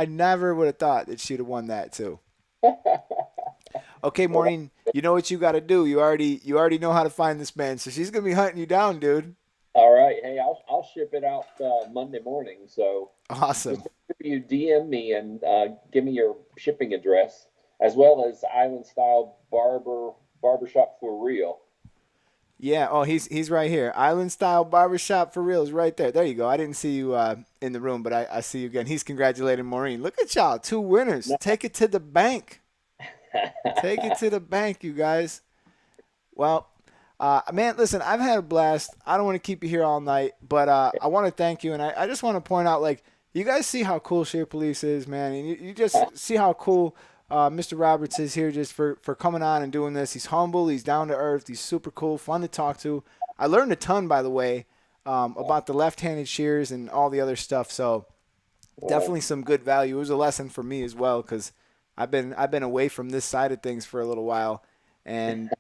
never would have thought that she'd have won that too. Okay, Maureen, you know what you got to do. You already know how to find this man, so she's gonna be hunting you down, dude. All right. Hey, I'll ship it out Monday morning. So awesome. You DM me and give me your shipping address, as well as Island Style Barbershop for Real. Yeah. Oh, he's right here. Island Style Barbershop for Real is right there. There you go. I didn't see you in the room, but I see you again. He's congratulating Maureen. Look at y'all, 2 winners. No. Take it to the bank. Take it to the bank, you guys. Well, man, listen, I've had a blast. I don't want to keep you here all night, but I want to thank you, and I just want to point out, like, you guys see how cool Sheer Police is, man, and you just see how cool Mr. Roberts is here just for coming on and doing this. He's humble. He's down to earth. He's super cool, fun to talk to. I learned a ton, by the way, about the left-handed shears and all the other stuff, so definitely some good value. It was a lesson for me as well because I've been away from this side of things for a little while, and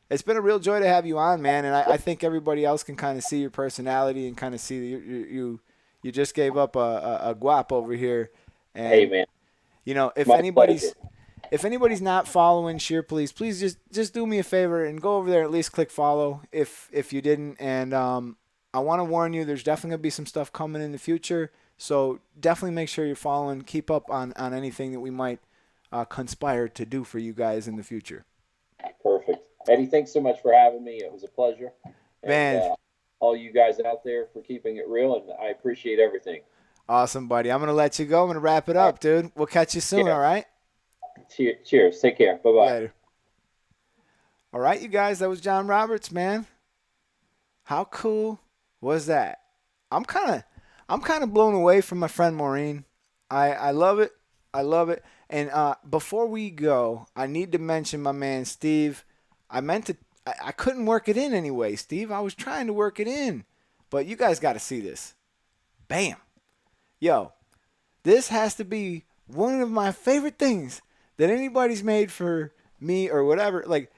it's been a real joy to have you on, man. And I think everybody else can kind of see your personality and kind of see you just gave up a guap over here. And, hey, man. You know, if anybody's not following Sheer Police, please just do me a favor and go over there, at least click follow if you didn't. And I want to warn you, there's definitely going to be some stuff coming in the future. So definitely make sure you're following. Keep up on anything that we might conspire to do for you guys in the future. Perfect. Eddie, thanks so much for having me. It was a pleasure. Man. And, all you guys out there for keeping it real, and I appreciate everything. Awesome, buddy. I'm going to let you go. I'm going to wrap it up, dude. We'll catch you soon, all right? Cheers. Take care. Bye-bye. Later. All right, you guys. That was John Roberts, man. How cool was that? I'm kind of blown away from my friend Maureen. I love it. I love it. And before we go, I need to mention my man Steve. I meant to. I couldn't work it in anyway, Steve. I was trying to work it in, but you guys got to see this. Bam, yo, this has to be one of my favorite things that anybody's made for me or whatever. Like,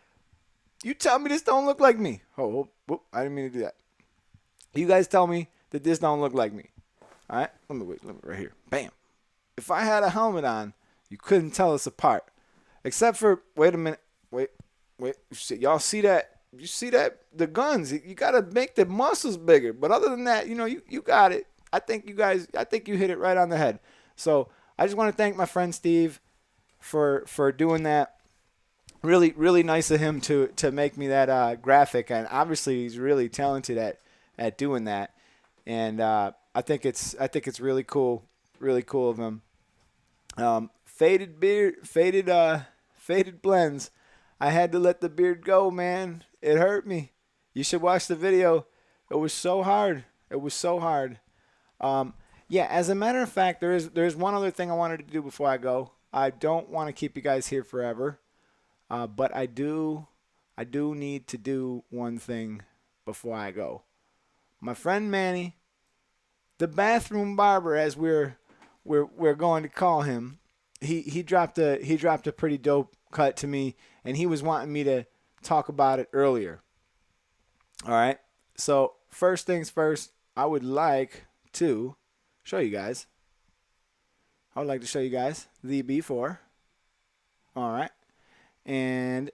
you tell me this don't look like me. Oh, I didn't mean to do that. You guys tell me that this don't look like me. All right, let me right here. Bam. If I had a helmet on, you couldn't tell us apart, except for wait a minute, wait. Y'all see that? You see that? The guns. You gotta make the muscles bigger. But other than that, you got it. I think you hit it right on the head. So I just want to thank my friend Steve for doing that. Really, really nice of him to make me that graphic, and obviously he's really talented at doing that. And I think it's really cool of him. Faded beard, faded blends. I had to let the beard go, man. It hurt me. You should watch the video. It was so hard. Yeah, as a matter of fact, there's one other thing I wanted to do before I go. I don't want to keep you guys here forever, but I do need to do one thing before I go. My friend Manny, the bathroom barber, as we're going to call him, he dropped a pretty dope cut to me, and he was wanting me to talk about it earlier. All right. So first things first, I would like to show you guys. The before. All right. And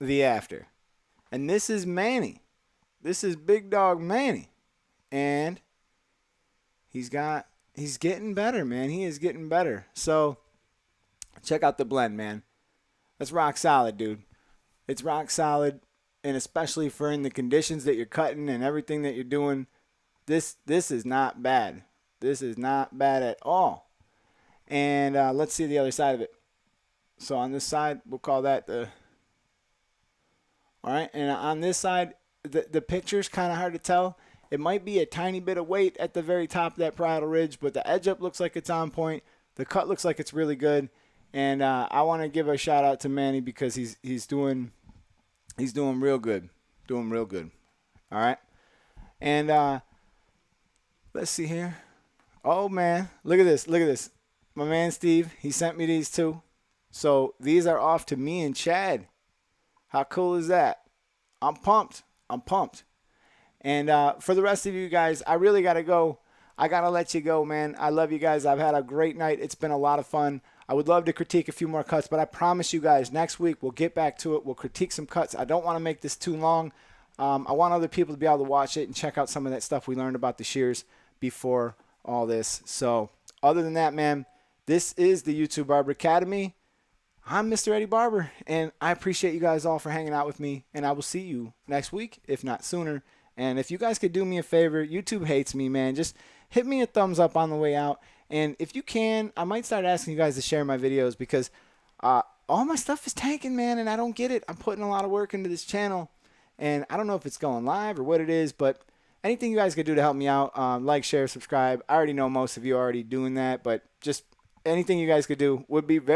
the after. And this is Manny. This is Big Dog Manny. And he's getting better, man. He is getting better. So check out the blend, man. That's rock solid, dude. It's rock solid, and especially for in the conditions that you're cutting and everything that you're doing, this is not bad. This is not bad at all. And let's see the other side of it. So on this side, we'll call that the. All right, and on this side, the picture's kind of hard to tell. It might be a tiny bit of weight at the very top of that parietal ridge, but the edge up looks like it's on point. The cut looks like it's really good. And I want to give a shout out to Manny because he's doing real good. Doing real good. All right. And let's see here. Oh, man. Look at this. My man Steve, he sent me these too. So these are off to me and Chad. How cool is that? I'm pumped. And for the rest of you guys, I really got to go. I got to let you go, man. I love you guys. I've had a great night. It's been a lot of fun. I would love to critique a few more cuts, but I promise you guys, next week we'll get back to it. We'll critique some cuts. I don't want to make this too long. I want other people to be able to watch it and check out some of that stuff we learned about the shears before all this. So other than that, man, this is the YouTube Barber Academy. I'm Mr. Eddie Barber, and I appreciate you guys all for hanging out with me, and I will see you next week, if not sooner. And if you guys could do me a favor, YouTube hates me, man. Just hit me a thumbs up on the way out. And if you can, I might start asking you guys to share my videos because all my stuff is tanking, man, and I don't get it. I'm putting a lot of work into this channel, and I don't know if it's going live or what it is, but anything you guys could do to help me out, like, share, subscribe. I already know most of you are already doing that, but just anything you guys could do would be very